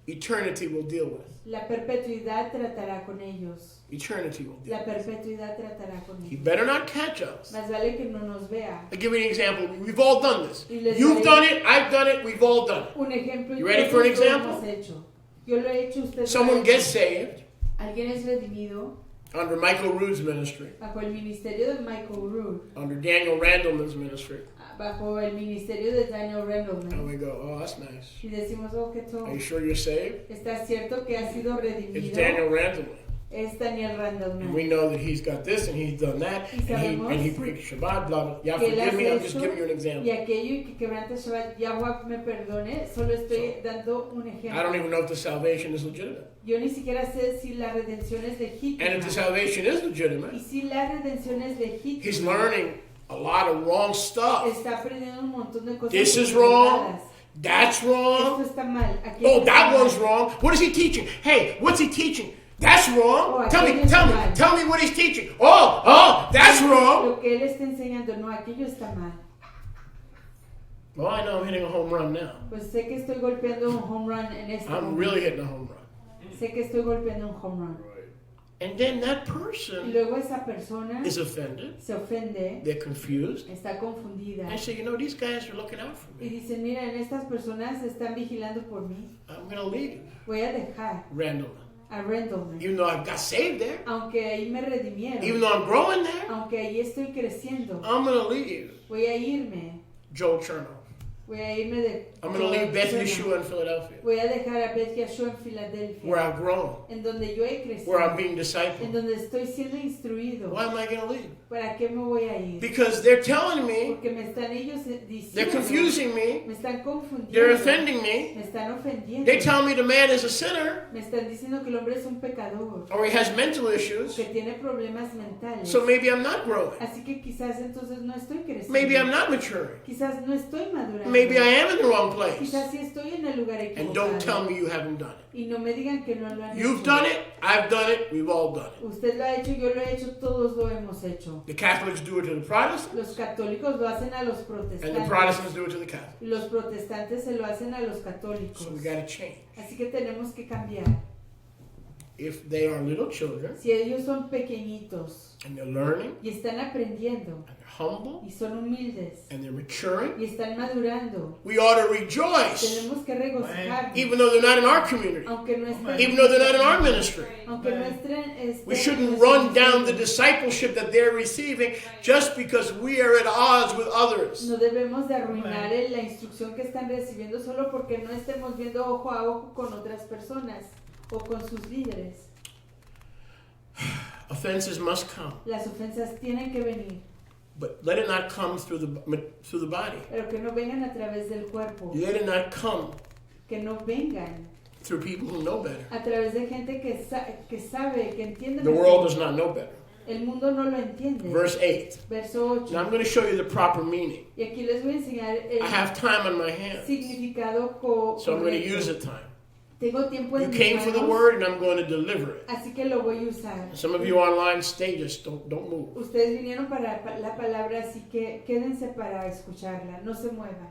eternity will deal with. la perpetuidad tratará con ellos. Eternity will deal La with. perpetuidad tratará con He ellos. better not catch us. Más vale que no nos vea. I'll give you an example. We've all done this. Y les You've daré done it, I've done it, we've all done it. un ejemplo. You ready for an todos lo example? hemos hecho. Yo lo he hecho, usted lo ha Someone hecho. gets saved Alguien es redimido under Michael Rood's ministry, bajo el ministerio de Michael Rood, under Daniel Randleman's ministry. bajo el ministerio de Daniel And Randleman. we go, oh, that's nice. Y decimos, oh, qué todo. Are you sure you're saved? ¿Está cierto que ha sido It's redimido? Daniel Randleman. Es Daniel And we Randleman. know that he's got this and he's done that. And he breaks Shabbat, blah, blah. Yeah, Que él forgive me, hace I'm just esto giving you an y example. aquello y que quebranta Shabbat, Yahweh me perdone, solo estoy dando un I don't ejemplo. even know if the salvation is legitimate. Yo ni siquiera sé si la redención es legítima. And if the salvation is Y legitimate, si la redención es legítima, he's learning a lot of wrong stuff. está aprendiendo un montón de cosas This is wrong. equivocadas. That's Esto wrong. está mal. Aquello Oh, está that mal. one's wrong. What is he teaching? Hey, what's he teaching? That's Oh, wrong. Tell aquello me, está mal. tell me what he's teaching. Oh, that's wrong. Lo que él está enseñando, no, aquello está mal. Well, I know I'm hitting a home run now. Pues sé que estoy golpeando un home run en este I'm momento. really hitting a home run. Sé que estoy golpeando un home run. And then that Y person luego esa persona is offended. se ofende, They're confused. está confundida. I say, you know, these guys are looking out for Y me. dice, miren, estas personas están vigilando por mí. I'm going to leave Voy a dejar Randleman. a Randleman. Even though I got saved there, Aunque ahí me even redimieron, though I'm growing there, aunque ahí estoy creciendo, I'm going to leave voy a irme. Joel Chernow. Voy a irme de... I'm going to leave Beth Yeshua in Philadelphia, Voy a dejar a Beth Yeshua en Filadelfia, where I've grown, en donde yo he crecido, where I'm being en discipled. donde estoy siendo instruido. Why am I going to leave? ¿Para qué me voy a ir? Because they're telling me, Porque me están ellos they're diciendo, confusing me, me están confundiendo, they're offending me. me están ofendiendo, They tell me the man is a sinner, me están diciendo que el hombre es un pecador, or he has mental issues, que tiene problemas mentales. so maybe I'm not growing. Así que quizás entonces no estoy creciendo. Maybe I'm not maturing. Quizás no estoy madurando. Maybe I am in the wrong place. Quizás sí estoy en el lugar equivocado. And don't tell me you haven't done it. Y no me digan que no lo han You've hecho. done it, I've done it, we've all done it. Usted lo ha hecho, yo lo he hecho, todos lo hemos hecho. The Catholics do it to the Protestants, Los católicos lo hacen a los and the protestantes. Protestants do it to the Catholics. Y los protestantes se lo hacen a los católicos. So we got to change. Así que tenemos que cambiar. If they are little children, Si ellos son pequeñitos and they're learning, y están aprendiendo and they're humble, y son humildes and they're maturing, y están madurando, we ought to rejoice, tenemos que regocijarnos. even though they're not in our community, Aunque no estén, even though they're not in our ministry. aunque no estén, We shouldn't run down the discipleship that they're receiving just because we are at odds with others. No debemos de arruinar la instrucción que están recibiendo solo porque no estemos viendo ojo a ojo con otras personas o con sus líderes. Offenses must come, Las ofensas tienen que venir, but let it not come through the body. pero que no vengan a través del cuerpo, Let it not come que no vengan through people who know better. a través de gente que sabe, que entiende The mejor. world does not know better. El mundo no lo entiende. Verse 8. Verso 8. Now I'm going to show you the proper meaning. Y aquí les voy a enseñar el I have time on my hands, significado so I'm going to correcto. use the time. Tengo tiempo You en mis came for the manos, word, and I'm going to deliver it. así que lo voy a usar. Some of you online, stay, just don't move. Ustedes vinieron para la palabra, así que quédense para escucharla, no se muevan.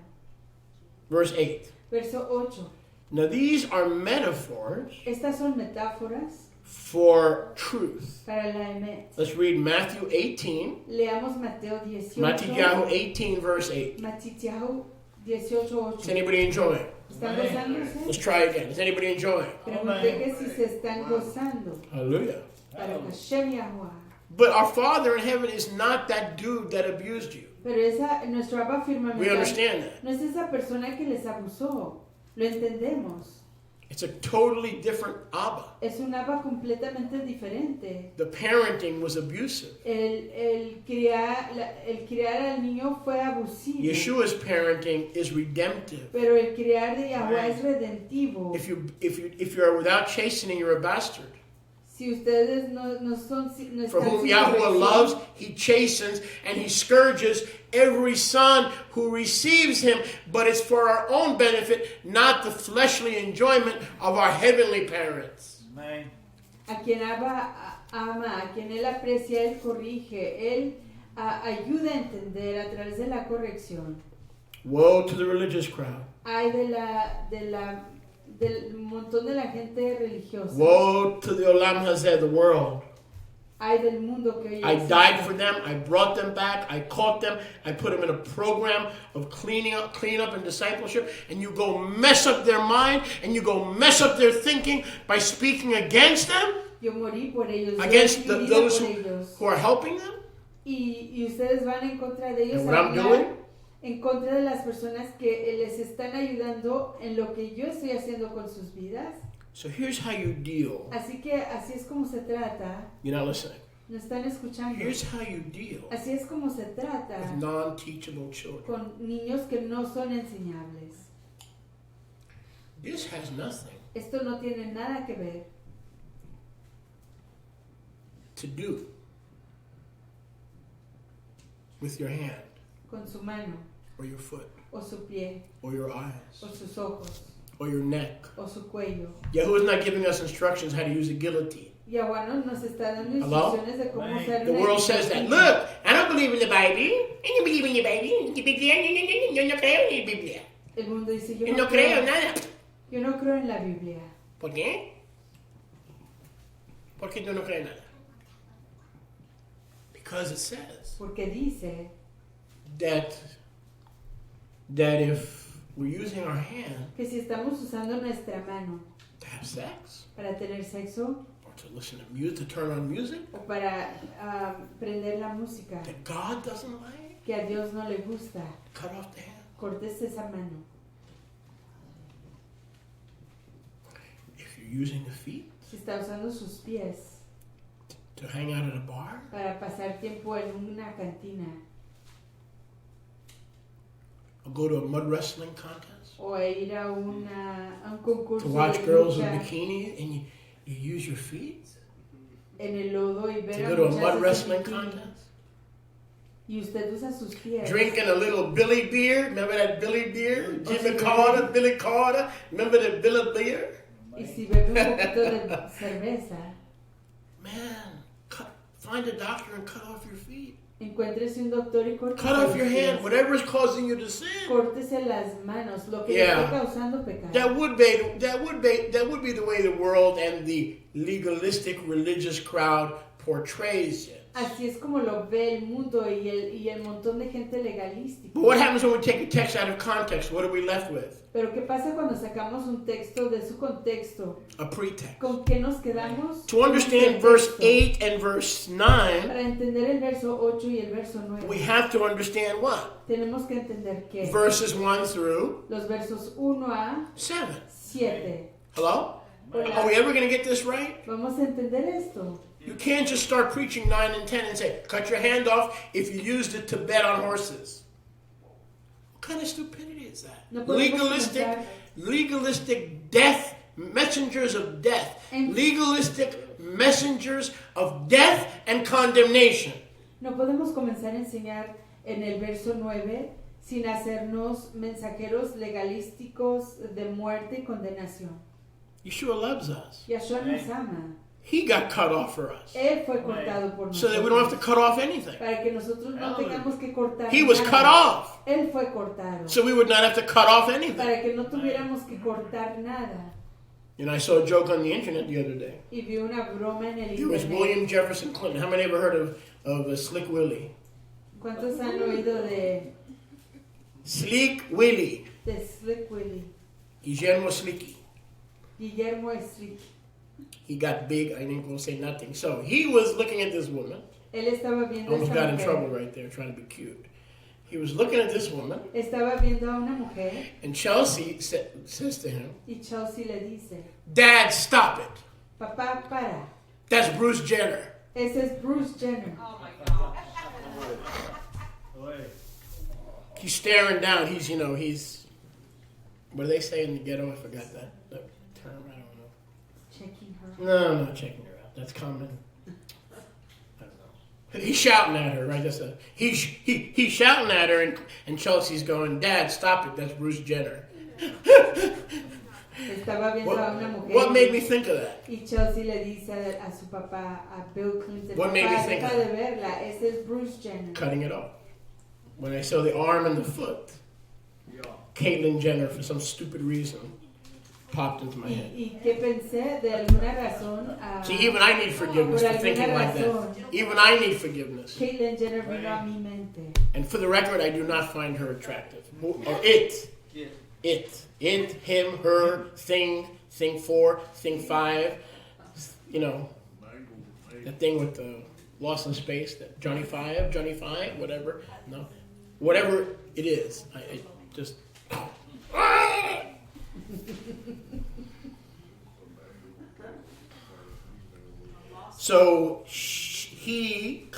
Verse 8. Verso 8. Now these are metaphors Estas son metáforas for truth. para la emet. Let's read Matthew 18. Leamos Mateo 18. Matthew 18, verse 8. Mateo 18:8. Is anybody enjoying? ¿Están gozándose? Let's try again. Is anybody enjoying? Pregunté que si se están gozando. Hallelujah. Para Hashem Yahuwah. But our Father in heaven is not that dude that abused you. Pero esa, nuestro Abba We firmamental understand that. no es esa persona que les abusó. Lo entendemos. It's a totally different Abba. Es un Abba completamente diferente. The parenting was abusive. El criar al niño fue abusivo. Yeshua's parenting is redemptive. Pero el criar de Yahuwah es redentivo. If you are without chastening, you're a bastard. Si ustedes no son no For están whom sin Yahweh corrección, loves, he chastens and he scourges every son who receives him, but it's for our own benefit, not the fleshly enjoyment of our heavenly parents. Amen. a quien ama, a quien él aprecia, él corrige, él ayuda a entender a través de la corrección. Woe to the religious crowd. Hay del montón de la gente religiosa. Woe to the Olam Hazeh, the world. Hay del mundo que hoy I existe. died for them. I brought them back. I caught them. I put them in a program of clean up and discipleship. And you go mess up their mind and you go mess up their thinking by speaking against them, Yo morí por ellos. Yo against di vida those por ellos. who are helping them. Y ustedes van en contra de ellos And a what I'm hablar doing? en contra de las personas que les están ayudando en lo que yo estoy haciendo con sus vidas. So here's how you deal. Así que así es como se trata. You're not listening. ¿No están escuchando? Here's how you deal Así es como se trata with non-teachable children. con niños que no son enseñables. This has nothing Esto no tiene nada que ver to do with your hand con su mano or your foot o su pie or your eyes o sus ojos or your neck. o su cuello. Yahuwah is not giving us instructions how to use a guillotine. Y Aguano nos está dando Hello? instrucciones de cómo Right. usar The una world says that. Look, I don't believe in the Bible. And you believe in your Bible. Yo no creo en la Biblia. El mundo dice, Yo no creo en nada. yo no creo en la Biblia. ¿Por qué? ¿Por qué tú no crees en nada? Because it says Porque dice that if we're using our hand que si estamos usando nuestra mano to have sex para tener sexo or to listen to music, to turn on music o para prender la música that God doesn't like, que a Dios no le gusta, cut off the hand. cortes esa mano. If you're using the feet Si está usando sus pies to hang out at a bar, para pasar tiempo en una cantina or go to a mud wrestling contest, o ir a un concurso to watch de girls in lucha bikinis and you use your feet en el lodo y to ver go to a muchachas mud en wrestling bikini, contest, y usted usa sus pies drinking a little Billy beer. Remember that Billy beer? Oh, Jimmy sí, Carter, Billy Carter. Remember the Billy beer? y si bebe un poquito de cerveza, Man, find a doctor and cut off your feet. encuéntrese un doctor y córtese Cut off los your pies. hand, whatever is causing you to sin. Córtese las manos, lo que Yeah. le está causando pecado. That would be the way the world and the legalistic religious crowd portrays it. Así es como lo ve el mundo y el montón de gente legalística. But what happens when we take a text out of context? What are we left with? Pero ¿qué pasa cuando sacamos un texto de su contexto? A pretext. ¿Con qué nos quedamos? To understand Un verse pretexto. 8 and verse 9, Para entender el verso 8 y el verso 9, we have to understand what? tenemos que entender que Verses 1 through los versos 1 a 7. 7. Hello? Hola. Are we ever going to get this right? Vamos a entender esto. You can't just start preaching 9 and 10 and say, cut your hand off if you used it to bet on horses. What kind of stupidity is that? No podemos Legalistic death, messengers of death. And- Legalistic messengers of death and condemnation. No podemos comenzar a enseñar en el verso 9 sin hacernos mensajeros legalísticos de muerte y condenación. Yeshua loves us. Yahshua nos ama. He got cut off for us. Él fue cortado por So nosotros. that we don't have to cut off anything. Para que nosotros no tengamos que cortar He was nada. cut off. Él fue cortado. So we would not have to cut off anything. Para que no tuviéramos que cortar nada. And I saw a joke on the internet the other day. Y vi una broma en el It was internet. William Jefferson Clinton. How many ever heard of Slick Willie? ¿Cuántos han oído de Slick Willie. Slick Willie? Guillermo Slicky. Guillermo Slick. He got big. I ain't gonna say nothing. So he was looking at this woman. Él estaba viendo a Almost esta got in mujer. trouble right there trying to be cute. He was looking at this woman, Estaba viendo a una mujer and Chelsea says to him, y Chelsea le dice, "Dad, stop it. papá, para. That's Bruce Jenner." Ese es Bruce Jenner. He's staring down. He's, what do they say in the ghetto? I forgot that term. I don't know. Checking her. No, I'm not checking her out. That's common. I don't know. He's shouting at her, right? He's shouting at her, and Chelsea's going, "Dad, stop it. That's Bruce Jenner." Estaba viendo a una mujer. What made me think of that? Y Chelsea le dice a su papá, a Bill Clinton, What made me papá, think deja of de verla. Ese es Bruce Jenner. Cutting it off. When I saw the arm and the foot, Caitlyn Jenner, for some stupid reason, popped into my head. Y qué pensé de alguna razón. See, even I need forgiveness por for thinking alguna like that. razón, Even I need forgiveness. Caitlyn Jenner vino a mi mente. And for the record, I do not find her attractive. Or it, him, her, thing 4, thing 5. That thing with the Lost in Space, that Johnny 5, whatever. No, whatever it is, I just. So he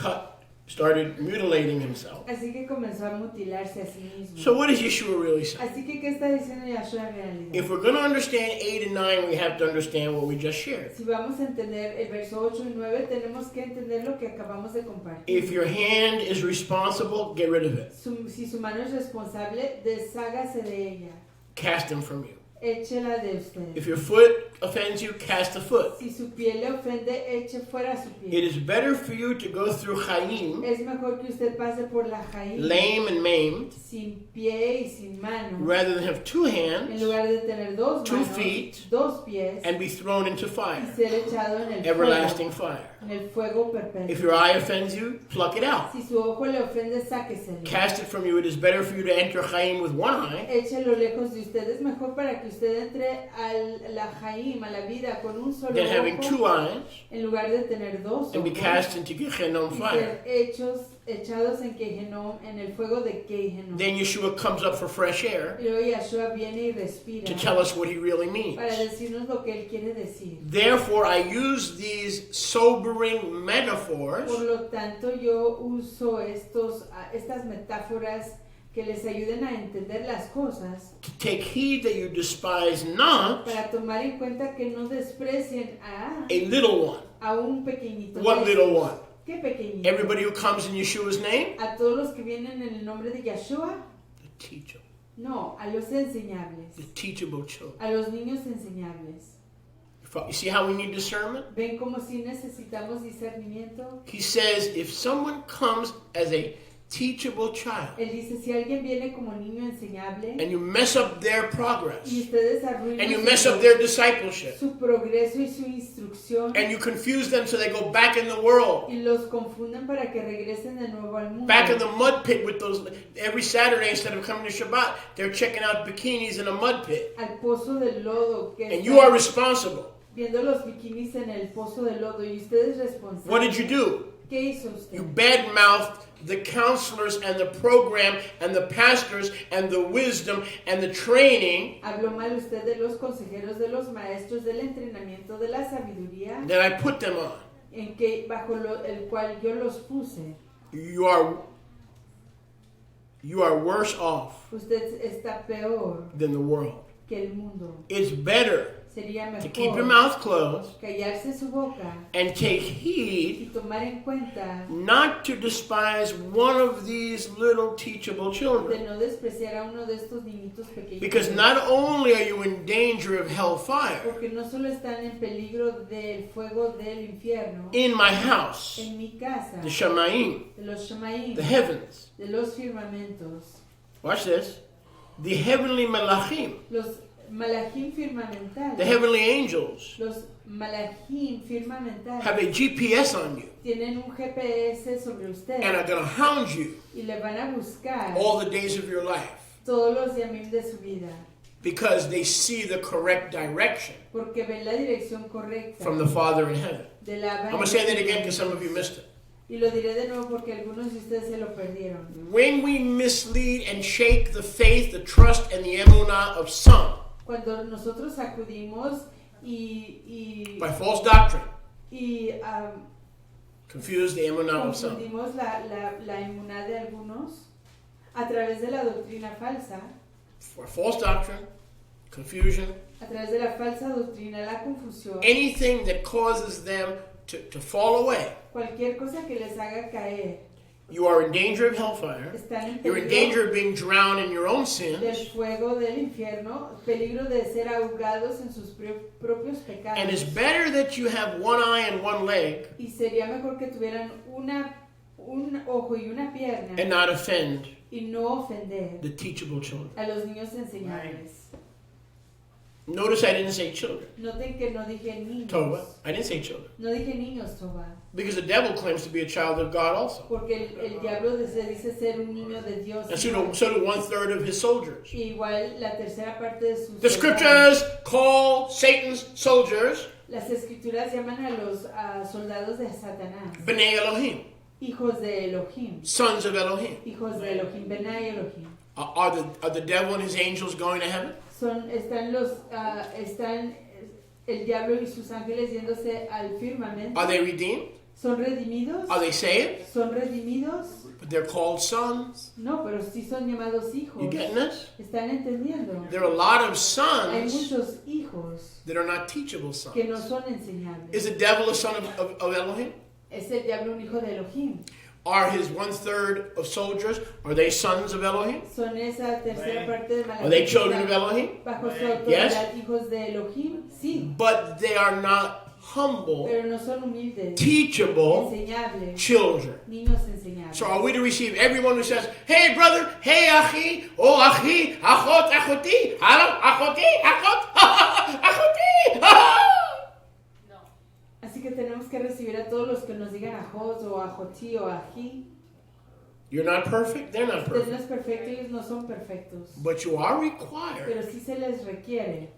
started mutilating himself. Así que comenzó a mutilarse a sí mismo. So what does Yeshua really say? Así que, ¿qué está diciendo Yahshua en realidad? If we're going to understand 8 and 9, we have to understand what we just shared. Si vamos a entender el verso 8 y 9, tenemos que entender lo que acabamos de compartir. If your hand is responsible, get rid of it. Si su mano es responsable, deshágase de ella. Cast them from you. Échela de usted. If your foot offends you, cast the foot. Si su piel le ofende, eche fuera su It piel. is better for you to go through Chaim, Es mejor que usted pase por la Jaim lame and maimed, sin pie y sin mano, rather than have 2 en hands lugar de tener 2 2 manos, feet, 2 pies and be thrown into y fire, ser echado en el everlasting fire. en el fuego If perpetuo. your eye offends you, pluck it out. Si su ojo le ofende, sáqueselo. Cast it from you. It is better for you to enter Chaim with 1 eye Échelo lejos de usted. Es mejor para que usted entre a la Jaim, a la vida, con un solo than having ojo, 2 eyes en lugar de tener 2 and be ojos, cast into Gehenna y fire. ser echados en Gehenom, en el fuego de Gehenom. Then Yeshua comes up for fresh air Y luego Yahshua viene y respira to tell us what he really means. para decirnos lo que él quiere decir. Therefore, I use these sobering metaphors Por lo tanto, yo uso estas metáforas que les ayuden a entender las cosas, to take heed that you despise not para tomar en cuenta que no desprecien a little one. a un pequeñito. What de little estos. one? ¿Qué pequeñito? Everybody who comes in Yeshua's name, ¿A todos los que vienen en el nombre de Yahshua? the teachable, No, a los enseñables, the teachable children. a los niños enseñables. You see how we need discernment? ¿Ven cómo si necesitamos discernimiento? He says if someone comes as a teachable child Él dice, si alguien viene como niño enseñable and you mess up their y progress ustedes arruinan and you mess up their discipleship su progreso y su instrucción and you confuse them so they go back in the world, y los confunden para que regresen de nuevo al mundo, back in the mud pit with those, every Saturday instead of coming to Shabbat, they're checking out bikinis in a mud pit. al pozo del lodo, que And están you are responsible. viendo los bikinis en el pozo del lodo y ustedes responsables. What did you do? ¿Qué hizo usted? You badmouthed the counselors and the program and the pastors and the wisdom and the training Habló mal usted de los consejeros, de los maestros, del entrenamiento, de la sabiduría that I put them on. en que bajo el cual yo los puse. You are worse off Usted está peor than the world. que el mundo. It's better Sería to keep your mejor mouth closed callarse su boca and take y heed tomar en cuenta not to despise one of these little teachable de children. no despreciar a uno de estos niñitos pequeños. Because not only are you in danger of hellfire Porque no solo están en peligro del fuego del infierno, in my house, en mi casa, the Shemaim, de los Shemaim, the heavens. de los firmamentos, Watch this. The heavenly malachim. los malachim firmamentales. The heavenly angels Los malachim firmamentales have a GPS on you tienen un GPS sobre usted and are going to hound you y le van a buscar all the days of your life todos los yamim de su vida because they see the correct direction porque ven la dirección correcta from the Father in heaven. del Abba. I'm going to say that again because some of you missed it. Y lo diré de nuevo porque algunos de ustedes se lo perdieron. When we mislead and shake the faith, the trust, and the emunah of some Cuando nosotros acudimos y by false doctrine, y confuse the emunah of some. confundimos la inmunidad de algunos a través de la doctrina falsa, For false doctrine, confusion, a través de la falsa doctrina, la confusión, anything that causes them to fall away, cualquier cosa que les haga caer, you are in danger of hellfire. están en You're in peligro danger of being drowned in your own del sins. fuego del infierno, peligro de ser ahogados en sus propios pecados. And it's better that you have one eye and one leg Y sería mejor que tuvieran un ojo y una pierna and not offend y no ofender the teachable children. a los niños enseñables. Notice I didn't say children. Noten que no dije niños. Toba. I didn't say children. No dije niños, Toba. Because the devil claims to be a child of God also. Porque el diablo se dice ser un niño de Dios. And so do 1/3 of his soldiers. Y igual la tercera parte de sus The soldados. scriptures call Satan's soldiers Las escrituras llaman a los soldados de Satanás B'nai Elohim, hijos de Elohim. sons of Elohim. Hijos de Elohim, Benai Elohim. Are the devil and his angels going to heaven? Están el diablo y sus ángeles yéndose al firmamento. Are they redeemed? ¿Son redimidos? Are they saved? ¿Son redimidos? But they're called sons. No, pero sí son llamados hijos. You getting this? ¿Están entendiendo? There are a lot of Hay sons muchos hijos that are not teachable que no sons. son enseñables. Is the devil a son of Elohim? Es el diablo un hijo de Elohim. Are his 1/3 of soldiers, are they sons of Elohim? Son esa tercera parte de Malachi. Are they children of Elohim? Bajo su autoridad, Yes. hijos de Elohim, sí. But they are not humble, Pero no son humildes, teachable enseñables, children. niños enseñables. So are we to receive everyone who says, hey brother, hey achi, oh achi, achot, achoti, hello, achoti, achot, achoti. Así que tenemos que recibir a todos los que nos digan ajos o ajoti o ají. You're not perfect, they're not Usted no perfect. es perfecto, ellos no son perfectos. But you are required Pero sí se les requiere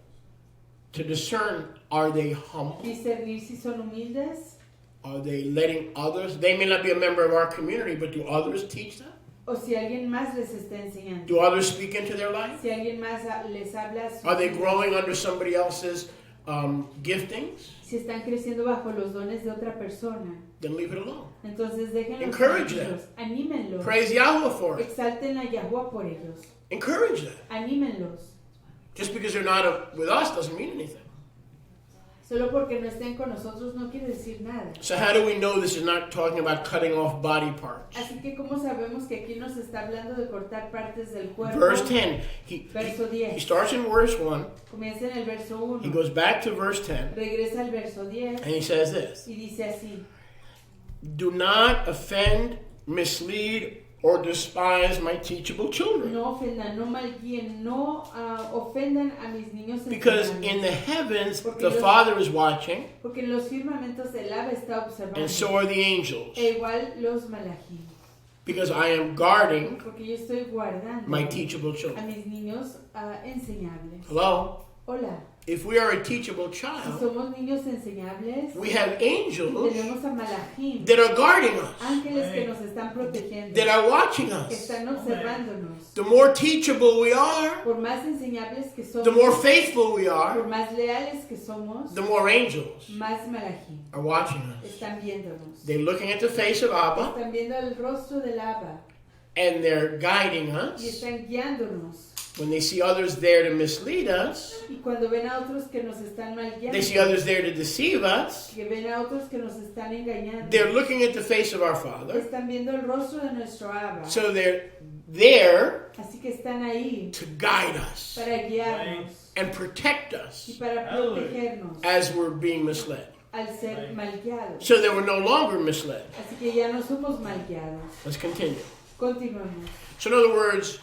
to discern, are they humble? discernir si son humildes Are they letting others, they may not be a member of our community, but do others teach them? o si alguien más les está enseñando. Do others speak into their life? Si alguien más les habla, Are they growing under somebody else's giftings? si están creciendo bajo los dones de otra persona, Then leave it alone. entonces déjenlos Encourage tranquilos, anímenlos, Praise Yahweh for it. exalten a Yahuwah por ellos, Encourage them. anímenlos. Just because they're not with us doesn't mean anything. Solo porque no estén con nosotros no quiere decir nada. So how do we know this is not talking about cutting off body parts? Así que ¿cómo sabemos que aquí nos está hablando de cortar partes del cuerpo? Verse 10. Verso 10. He starts in verse 1. Comienza en el verso 1. He goes back to verse 10. Regresa al verso 10 And he says this. y dice así: Do not offend, mislead, or despise my teachable children. No ofendan, no malguíen, no ofendan a mis niños Because enseñables. in the heavens, the Father is watching, Porque en los firmamentos el Abba está observando. and so are the angels. E igual los malachim. Because I am guarding Porque yo estoy guardando my teachable a children. mis niños enseñables. Hello? Hola, If we are a teachable si child, somos niños enseñables, we have angels tenemos a malachim, that are guarding us, ángeles que nos están protegiendo, that are watching que us. están observándonos. The more teachable we are, Por más enseñables que somos, the more faithful we por are, más leales que somos, the more angels más malachim are watching us. están viéndonos. They're looking at the face of Abba, Están viendo el rostro del Abba and they're guiding y us. están guiándonos. When they see others there to mislead us, Y cuando ven a otros que nos están mal they see guiando, others there to deceive us, que ven a otros que nos están engañando, they're looking at the face of our Father. están viendo el rostro de nuestro Abba. So they're there Así que están ahí to guide us para guiarnos and protect y us para protegernos as we're being misled. al ser mal guiados. So that we're no longer misled. Así que ya no somos mal guiados. Let's continue. Continuamos. So in other words,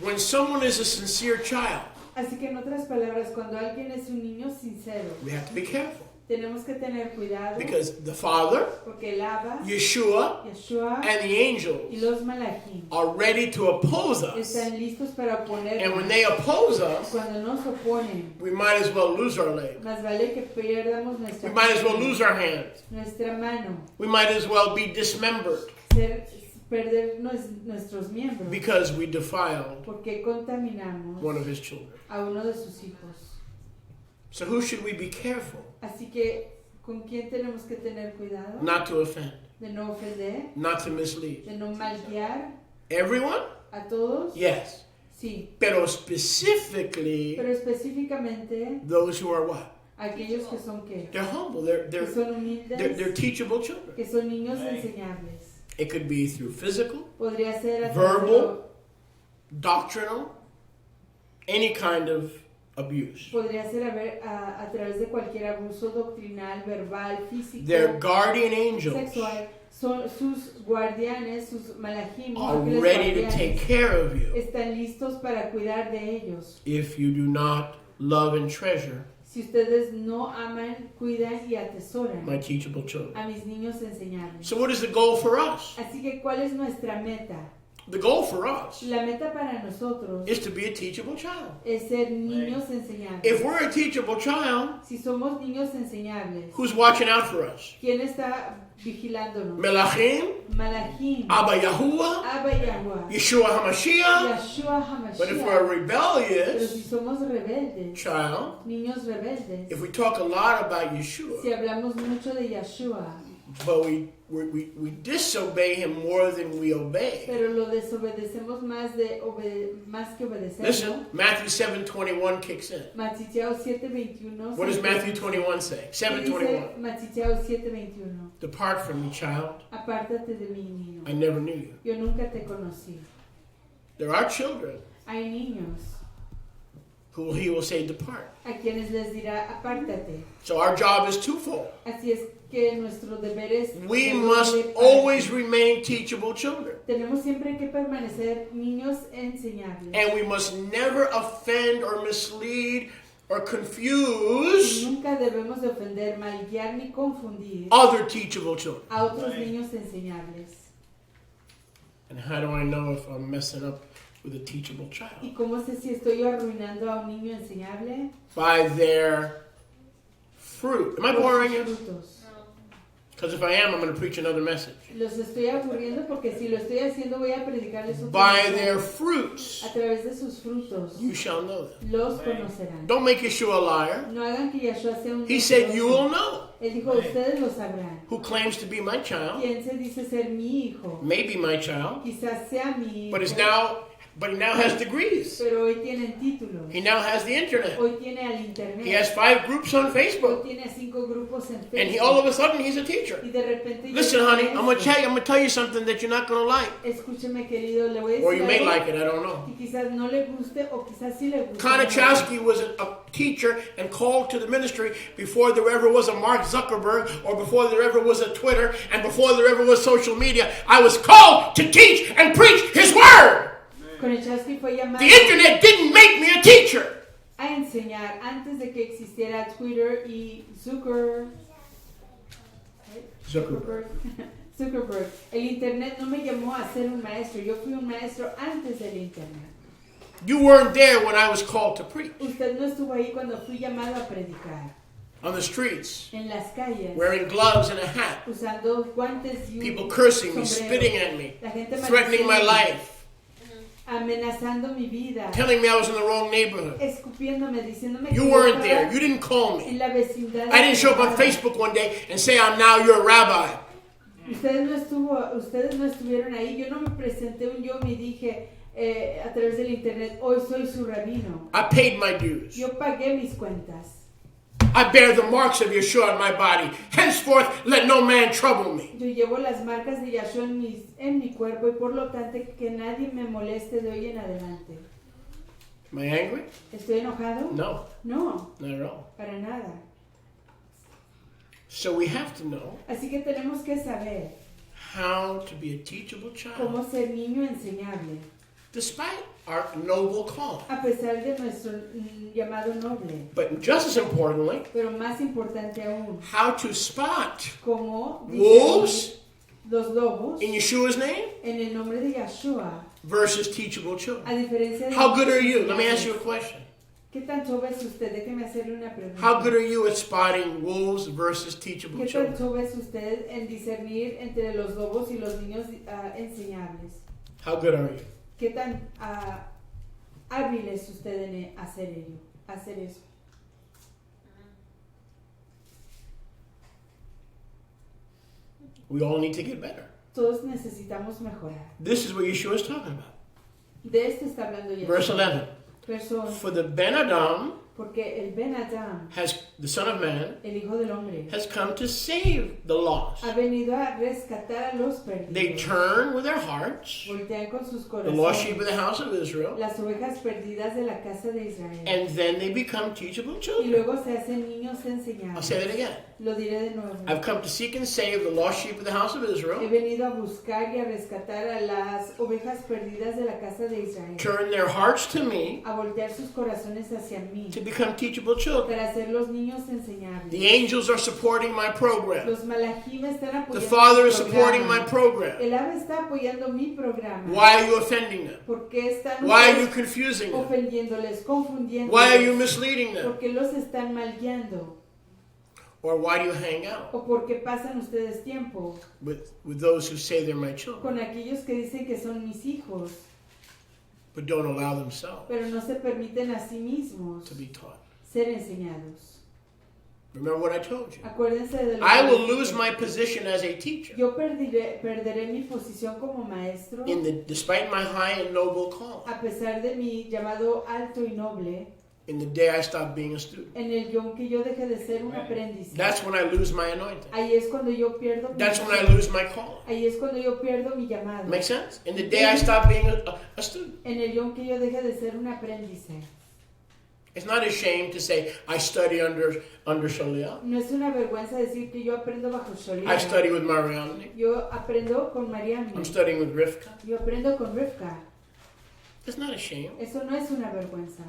when someone is a sincere child, Así que en otras palabras, cuando alguien es un niño sincero, we have to be careful. tenemos que tener cuidado Because the Father, porque el Abba, Yeshua, Yeshua and the y angels los malachim are ready to oppose us. están listos para And when oponernos. they oppose us, Cuando nos oponen, we might as well lose our leg. más vale que perdamos We nuestra might as well lose our hands. nuestra mano, We might as well be dismembered perder nuestros miembros, because we defiled porque contaminamos one of his children. a uno de sus hijos. So who should we be careful Así que, ¿con quién tenemos que tener cuidado? not to offend, De no ofender, not to mislead? de no malguiar Everyone? a todos. Yes. Sí, Pero specifically pero específicamente those who are what? aquellos que son qué, They're humble. que son humildes, They're teachable children. que son niños enseñables. It could be through physical, Podría ser a verbal, doctrinal, any kind of abuse. podría ser a través de cualquier abuso doctrinal, verbal, físico, Their guardian angels sexual. Son sus guardianes, sus malajim, are ángeles ready to guardianes, take care of you están listos para cuidar de ellos. if you do not love and treasure Si ustedes no aman, cuidan y atesoran my teachable children. a mis niños enseñables. So what is the goal for us? Así que, ¿cuál es nuestra meta? The goal for us La meta para nosotros is to be a teachable child. es ser niños enseñables. If we're a teachable child, Si somos niños enseñables, who's watching out for us? ¿quién está vigilándonos? Melachim, Malachim, Abba Yahuwah, Abba Yahuwah, Yeshua HaMashiach. Yeshua But if we're a HaMashiach. Pero si rebellious somos rebeldes, child, niños rebeldes, if we talk a lot about si Yeshua, hablamos mucho de Yeshua, but we disobey him more than we obey. pero lo desobedecemos más que obedecerlo. Listen, Matthew 7:21 kicks in. Matiteo 7:21. What does Matthew 21 say? ¿Qué 7:21. dice Matiteo 7:21? Depart from me, child. Apártate de mí, niño. I never knew you. Yo nunca te conocí. There are children Hay niños who he will say, depart. a quienes les dirá, apártate. So our job is twofold. Así es que nuestro deber es We de must doble parte. always remain teachable children. Tenemos siempre que permanecer niños enseñables. And we must never offend or mislead or Y confuse nunca debemos de ofender, malguiar ni confundir other teachable children. a otros niños enseñables. And how do I know if I'm messing up with a teachable ¿Y child? cómo sé si estoy arruinando a un niño enseñable? By their fruit. Am I Por boring sus you? frutos. Because if I am, I'm going to preach another message. Los estoy aburriendo porque si lo estoy haciendo voy a predicarles otro By mensaje. their fruits A través de sus frutos you shall know them. los conocerán. Don't make Yeshua a liar. No hagan que Yeshua sea un He said, mentiroso. you will know. Él dijo, ustedes lo sabrán. Who claims to be my child, ¿Quién se dice ser mi hijo? maybe my child, Quizás sea mi but hijo, he now has degrees. pero hoy tienen títulos. He now has the internet. Hoy tiene al internet. He has 5 groups on Hoy Facebook. tiene 5 grupos en And all Facebook. of a sudden, he's a teacher. Y de repente Listen, llega honey, I'm going esto. to tell you something that you're not going to like. Escúcheme, querido, le voy a Or decir you may algo like it, I don't know. que quizás no le guste o quizás sí le guste. Konachowski was a teacher and called to the ministry before there ever was a Mark Zuckerberg or before there ever was a Twitter and before there ever was social media. I was called to teach and preach his word. Konechowski fue llamado The internet didn't make me a teacher. a enseñar antes de que existiera Twitter y Zuckerberg. Zuckerberg. El internet no me llamó a ser un maestro. Yo fui un maestro antes del internet. You weren't there when I was called to preach. Usted no estuvo ahí cuando fui llamado a predicar. On the streets, En las calles, wearing gloves and a hat. usando guantes y un People cursing me, sombrero. spitting at me, La gente threatening my maldiciendo, life, amenazando mi vida, telling me I was in the wrong neighborhood. escupiéndome, diciéndome que You yo weren't estaba there. You didn't call me. en la vecindad. I didn't show up on Facebook one day and say I'm now your rabbi. Ustedes no estuvieron ahí. Yo no me presenté un yo y dije a través del internet, hoy soy su rabino. I paid my dues. Yo pagué mis cuentas. I bear the marks of Yeshua on my body. Henceforth, let no man trouble me. Yo llevo las marcas de Yahshua en mi cuerpo y por lo tanto que nadie me moleste de hoy en adelante. Am I angry? ¿Estoy enojado? No, No, not at all. para nada. So we have to know Así que tenemos que saber how to be a teachable child cómo ser niño enseñable. despite our noble calling. A pesar de nuestro llamado noble. But just as importantly, Pero más importante aún, how to spot como wolves los lobos in Yeshua's name en el nombre de Yeshua, versus teachable a children. diferencia de How good are you? Let me ask you a question. ¿Qué tan joven es usted? Déjeme hacerle una pregunta. How good are you at spotting wolves versus teachable ¿Qué tan children? joven es usted en discernir entre los lobos y los niños enseñables? How good are you? ¿Qué tan hábil es usted en hacer eso? We all need to get better. Todos necesitamos mejorar. This is what Yeshua is talking about. De esto está hablando Yeshua. Verse 11. Verso 11. For the Ben Adam Porque el Ben Adam, the Son of Man, el Hijo del Hombre, has come to save the lost. ha venido a rescatar a los perdidos. They turn with their hearts, Voltean con sus the lost sheep of corazones the house of Israel, las ovejas perdidas de la casa de Israel. and then they become teachable Y children. luego se hacen niños I'll enseñables. say that again. Lo diré de nuevo. I've come to seek and save the lost sheep of the house of He Israel, venido a buscar y a rescatar a las ovejas perdidas de la casa de Israel. turn their hearts to me A voltear sus corazones hacia mí. to become teachable children. Para hacer los niños enseñables. The angels are supporting my program. Los malajim están apoyando The Father mi is supporting my programa. program. El Ave está apoyando mi programa. Why are you offending them? ¿Por qué están Why are you ustedes confusing them? ofendiéndoles, confundiéndoles? Why are you misleading them? ¿Por qué los están mal guiando? Or why do you hang out ¿O por qué pasan ustedes tiempo with those who say they're my children, con aquellos que dicen que son mis hijos, but don't allow themselves pero no se permiten a sí mismos to be taught? ser enseñados? Remember what I told you. Acuérdense de lo I que will dije. lose my position as a teacher Yo perderé mi posición como maestro despite my high and noble call a pesar de mi llamado alto y noble in the day I stop being a student. en el guión que yo deje de ser un aprendiz. That's when I lose my anointing. Ahí es cuando yo pierdo mi That's when I lose my call. Ahí es cuando yo pierdo mi llamado. Make sense? In the day I stop being a student. En el guión que yo deje de ser un aprendiz. It's not a shame to say I study under Shalia. No es una vergüenza decir que yo aprendo bajo I Sholiah. study with Mariamne. Yo aprendo con Mariam. I'm studying with Rivka. Yo aprendo con Rivka. It's not a shame. Eso no es una vergüenza.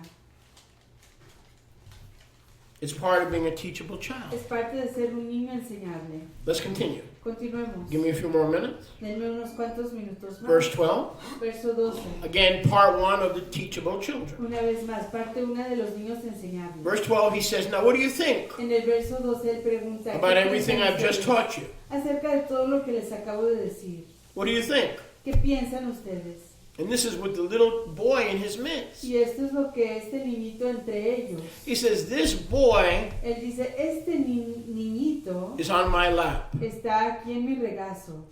It's part of being a teachable child. Es parte de ser un niño enseñable. Let's continue. Continuemos. Give me a few more minutes. Denme unos cuantos minutos más. Verse 12. Verso 12. Again, part 1 of the teachable children. Una vez más, parte una de los niños enseñables. Verse 12, he says, now what do you think En el verso 12 él pregunta about ¿qué everything piensan I've just ustedes taught you? acerca de todo lo que les acabo de decir? What do you think? ¿Qué piensan ustedes? And this is with the little boy in his midst. Y esto es lo que este niñito entre ellos. He says, this boy Él dice, este niñito is on my lap. está aquí en mi regazo.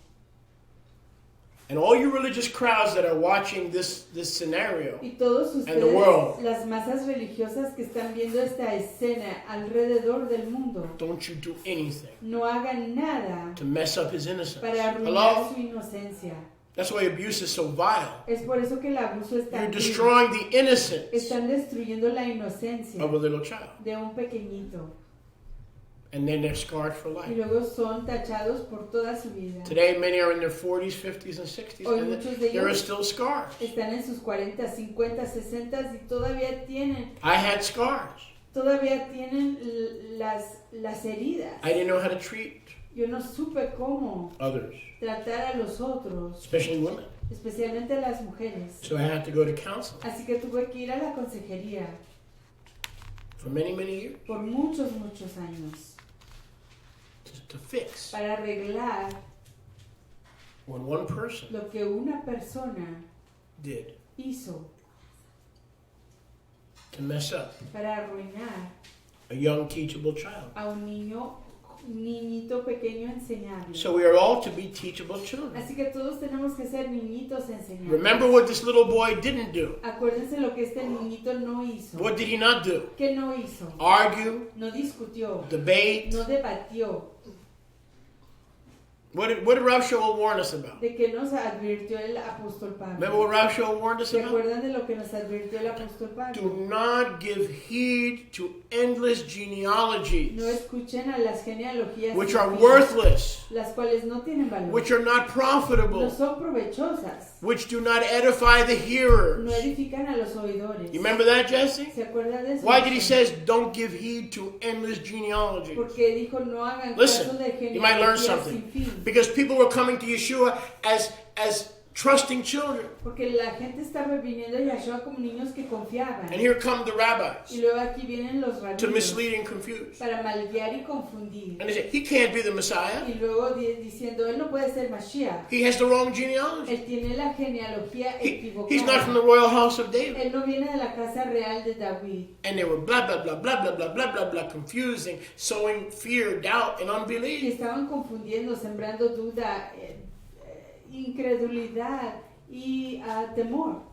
And all you religious crowds that are watching this scenario, Y todos And the ustedes, world. las masas religiosas que están viendo esta escena alrededor del mundo, don't you do anything no hagan nada to mess up his innocence. para arruinar Hello? su inocencia. That's why abuse is so vile. Es por eso que el abuso está You're aquí. destroying the innocence Están destruyendo la inocencia of a little child. de un pequeñito. And then they're scarred for Y life. luego son tachados por toda su vida. Today, many are in their 40s, 50s, and 60s, Hoy and muchos de there are ellos still scars. están en sus 40, 50, 60 y todavía tienen I had scars. las heridas. I didn't know how to treat Yo no supe cómo others, tratar a los otros, especially women. especialmente a las mujeres. So I had to go to counseling Así que tuve que ir a la consejería for many, many years por muchos años to fix para arreglar when one person lo que una persona did hizo to mess up para arruinar a young teachable child. a un niñito pequeño enseñable. So we are all to be teachable children. Así que todos tenemos que ser niñitos enseñables. Remember what this little boy didn't do. Acuérdense lo que este niñito no hizo. What did he not do? ¿Qué no hizo? Argue, No discutió, debate, no debatió, What did Rav Shaul warn us about? ¿De qué nos advirtió el apóstol Remember Pablo? what Rav Shaul warned us ¿Se about? acuerdan de lo que nos advirtió el apóstol Do Pablo? not give heed to endless genealogies, No escuchen a las genealogías which are infinitas, worthless, las cuales no tienen valor, which are not no profitable, son provechosas, which do not edify the hearers. no edifican a los oidores. You remember that, Jesse? ¿Se acuerda de eso? Why did he say, don't give heed to endless genealogies? Porque dijo no hagan Listen, caso de you might learn genealogías sin something. fin. Because people were coming to Yeshua as trusting children. Porque la gente estaba viniendo a Yahshua como niños que confiaban. And here come the Y rabbis luego aquí vienen los to rabinos mislead and confuse. para malguiar y confundir. And they say, he can't be the Messiah. Y luego diciendo, él no puede ser Mashiach. He has the wrong genealogy. Él tiene la genealogía He's not from equivocada. the royal house of David. Él no viene de la casa real de David. And they were blah, blah, blah, blah, blah, blah, blah, blah, blah, confusing, sowing fear, doubt, and Y unbelief. estaban confundiendo, sembrando duda, incredulidad y temor.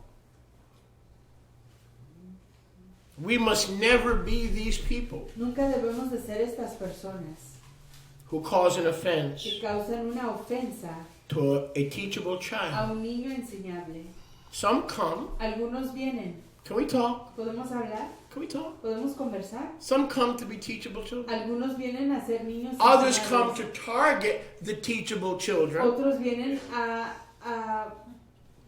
We must never be these people Nunca debemos de ser estas personas who cause an offense que causan una ofensa to a teachable a child. un niño enseñable. Some come. Algunos vienen. Can we talk? ¿Podemos hablar? Can we talk? ¿Podemos conversar? Some come to be teachable children. Algunos vienen a ser niños Others enseñables. come to target the teachable children Otros vienen a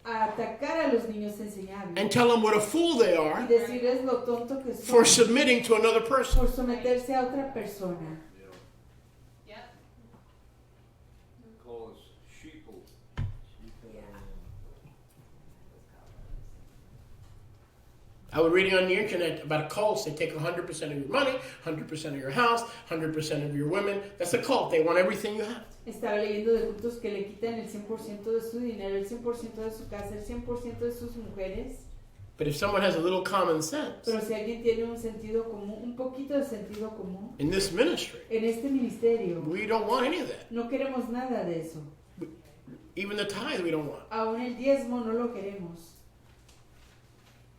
atacar a los niños enseñables and tell them what a fool they y are decirles lo tonto que son for submitting to another person. por someterse a otra persona. Call us sheeple. I was reading on the internet about cults. They take 100% of your money, 100% of your house, 100% of your women. That's a cult. They want everything you have. Estaba leyendo de cultos que le quitan el 100% de su dinero, el 100% de su casa, el 100% de sus mujeres. But if someone has a little common sense Pero si alguien tiene un sentido común, un poquito de sentido común, in this ministry, en este ministerio we don't want any of that. no queremos nada de eso. Even the tithe we don't want. Aún el diezmo no lo queremos.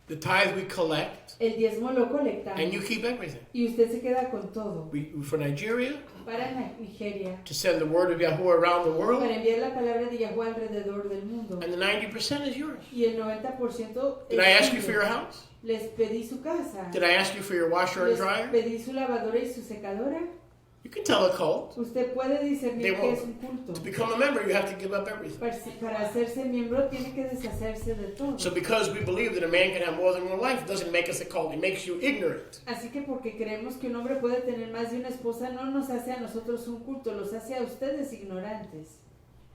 The tithe we collect, El diezmo lo colectamos and you keep everything. y usted se queda con todo. For Nigeria, Para Nigeria, to send the word of Yahuwah around the world, para enviar la palabra de Yahweh alrededor del mundo. and the 90% is yours. Y el 90% Did es I ask you suyo. for your house? Les pedí su casa. Did I ask you for your washer and Les dryer? pedí su lavadora y su secadora. You can tell a cult. Usted puede They discernir que won't. es un culto. To become a member, you have to give up everything. Para hacerse miembro tiene que deshacerse de todo. So because we believe that a man can have more than one wife, it doesn't make us a cult. It makes you ignorant. Así que porque creemos que un hombre puede tener más de una esposa, no nos hace a nosotros un culto, los hace a ustedes ignorantes.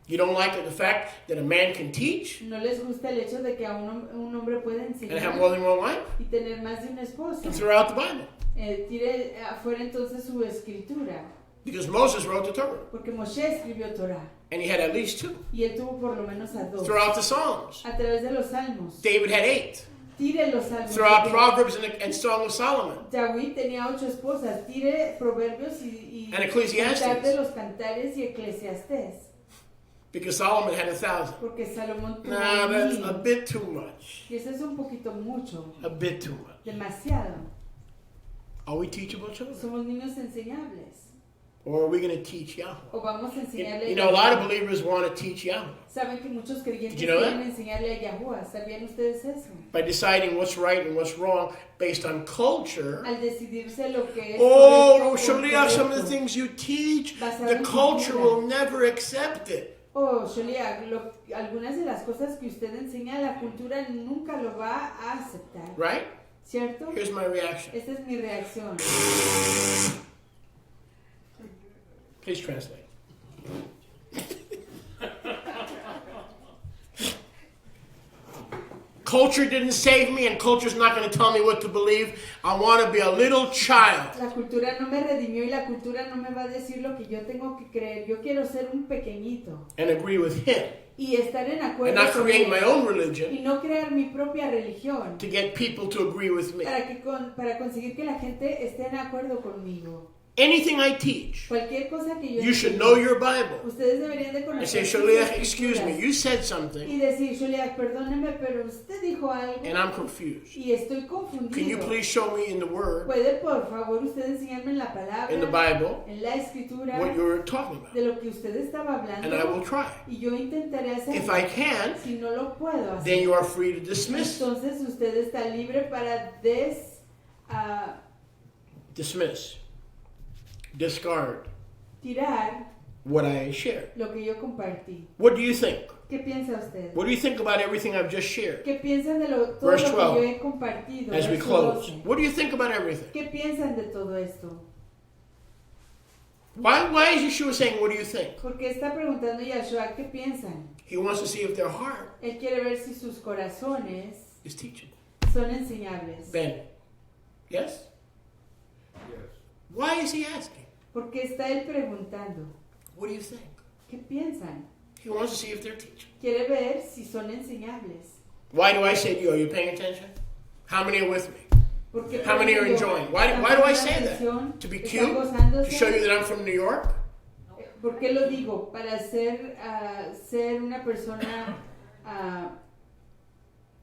You don't like the fact that a man can teach No les gusta el hecho de que a un hombre puede and have enseñar more than one wife? y tener más de una esposa. And throw out the Bible. Tire afuera entonces su escritura, Because Moses wrote the Torah. porque Moshe escribió Torah And he had at least two. y él tuvo por lo menos a dos. Throw out the Psalms. A través de los salmos. David had 8. Tire los salmos. Throw out porque Proverbs and Song of Solomon. David tenía 8 esposas. Tire Proverbios y And Ecclesiastes. Cantar de los Cantares y Eclesiastés. Because Solomon had 1,000. Porque Salomón tuvo Nah, that's 1000. a bit too much. Y eso es un poquito mucho. A bit too much. Demasiado. Are we teachable children? Somos niños enseñables. Or are we going to teach Yahweh? O vamos a enseñarle You know, a lot of believers want to teach Yahweh Saben que muchos creyentes Did you know quieren enseñarle a Yahuwah. ¿Sabían ustedes eso? by deciding what's right and what's wrong based on culture. Al decidirse lo que es Oh, correcto no, o Shalia, some of the incorrecto. things you teach, Basado the en culture cultura. will never accept it. Oh, Sholia, algunas de las cosas que usted enseña, la cultura nunca lo va a aceptar. Right? ¿Cierto? Here's my reaction. Esta es mi reacción. Please translate. Culture didn't save me, and culture's not going to tell me what to believe. I want to be a little child. La cultura no me redimió y la cultura no me va a decir lo que yo tengo que creer. Yo quiero ser un pequeñito And agree with him. y estar en And acuerdo not con create él my own religion y no crear mi propia religión to get people to agree with me. para conseguir que la gente esté en acuerdo conmigo. anything I teach, cualquier cosa que yo you should enseñe, know your Bible. ustedes deberían de I say, conocer sus Sholiach, excuse me, escrituras you said something, y decir, Sholiach, perdóneme, pero usted dijo algo and I'm confused. y estoy Can you confundido. please show me in the Word, ¿Puede por favor usted enseñarme en la palabra, in the Bible, en la escritura, what you were talking about? de lo que usted estaba And I will hablando? try. Y yo intentaré If hacerlo. I can, Si no lo puedo then hacer, you are free to dismiss. entonces usted está libre para Dismiss. Discard tirar what I shared. lo que yo compartí. What do you think? ¿Qué piensa usted? What do you think about everything I've just shared? ¿Qué piensan de todo Verse lo que 12. yo he compartido? As we Verso close, 12. what do you think about everything? ¿Qué piensan de todo esto? Why is Yeshua saying, what do you think? Porque está preguntando Yahshua, ¿qué piensan? He wants to see if their heart Él quiere ver si sus corazones is teachable. son enseñables. Ben, yes? Yes. Why is he asking? Porque está él preguntando, What do you think? ¿qué piensan? He wants to see if they're teachable. Quiere ver si son enseñables. Why do I say to you, are you paying attention? How many are with me? Porque How many are pregunto, enjoying? Why ¿están do I poniendo say that? atención? To be ¿Están cute? gozándose? To show you that I'm from New York? ¿Por qué lo digo? Para ser una persona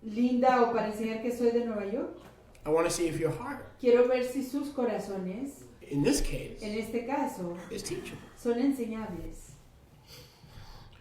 linda o para enseñar que soy de Nueva York. I want to see if your heart, Quiero ver si sus corazones, in this case, en este caso, is teachable. son enseñables.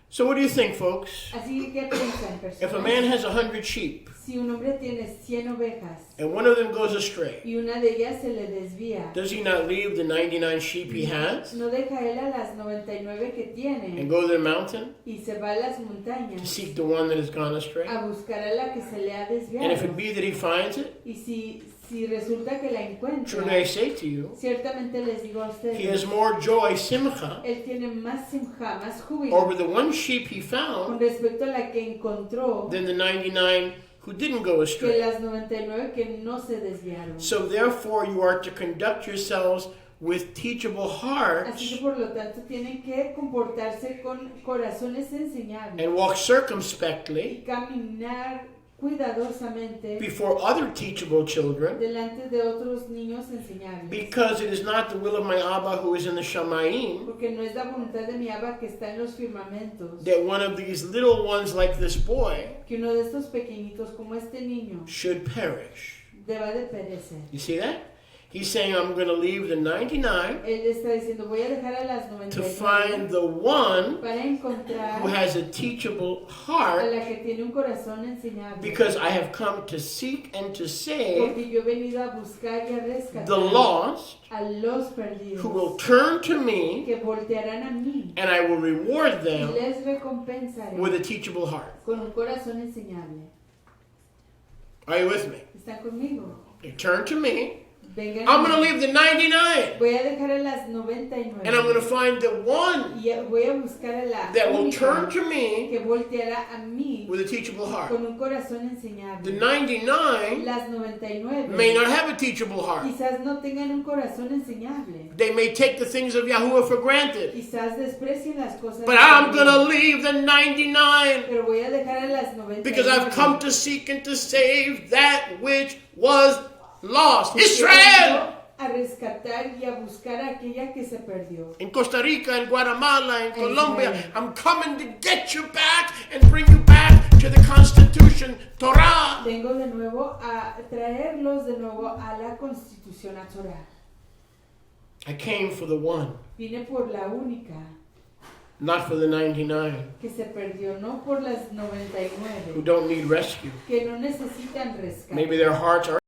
So what do you think, folks? Así que piensan, If a man personas, has 100 sheep si un hombre tiene 100 ovejas and one of them goes astray, y una de ellas se le desvía, does he not leave the 99 sheep he has ¿no deja él a las 99 que and tiene go to the mountain y se va a las to montañas seek the one that has gone astray? a buscar a la que se le ha And if desviado? it be that he finds it, Y si resulta que la encuentra, truly I say to you, ciertamente les digo a he has ustedes, more joy, simcha, él tiene más simja, más júbilo over the one sheep he con found respecto a la que encontró than the 99 who didn't go que astray. las 99 que no se desviaron. So therefore you are to conduct yourselves with teachable Así hearts que por lo tanto tienen que comportarse con corazones enseñables and walk y circumspectly caminar cuidadosamente before other teachable children, delante de otros niños enseñables. because it is not the will of my Abba who is in the Shamayim Porque no es la voluntad de mi Abba que está en los firmamentos that one of these little ones like this boy que uno de estos pequeñitos como este niño should perish. deba de perecer. You see that? He's saying, I'm going to leave the 99 Él está diciendo, voy a dejar a las to find 99 the one para encontrar who has a teachable a heart, la que tiene un corazón enseñable. because I have come to seek and to save Porque yo he venido a buscar y a the rescatar lost, a los perdidos who will turn to me, que voltearán a mí and I will reward y them les recompensaré with a teachable heart. con un corazón enseñable. Are you with me? ¿Están conmigo? They turn to me. Vengan I'm a going to mí. leave the 99, Voy a dejar a las 99 and I'm going to find the one y voy a buscar a la that will única turn to me que volteará a mí with a teachable heart. con un corazón The enseñable. 99 Las 99 may not have a teachable heart. quizás no tengan un corazón enseñable. They may take the things of Yahuwah for granted. Quizás desprecien las cosas. But de I'm Dios. going to leave the 99 Pero voy a dejar a las 99 because I've come to seek and to save that which was lost. Porque Israel! vengo a rescatar y a buscar a aquella que se perdió. In Costa Rica, in Guatemala, in Colombia, Israel. I'm coming to get you back and bring you back to the Constitution, Torah. Vengo de nuevo a traerlos de nuevo a la Constitución, a Torah. I came for the one, Vine por la única not for the 99 que se perdió, no por las who 99 don't need rescue. que no necesitan rescate. Maybe their hearts are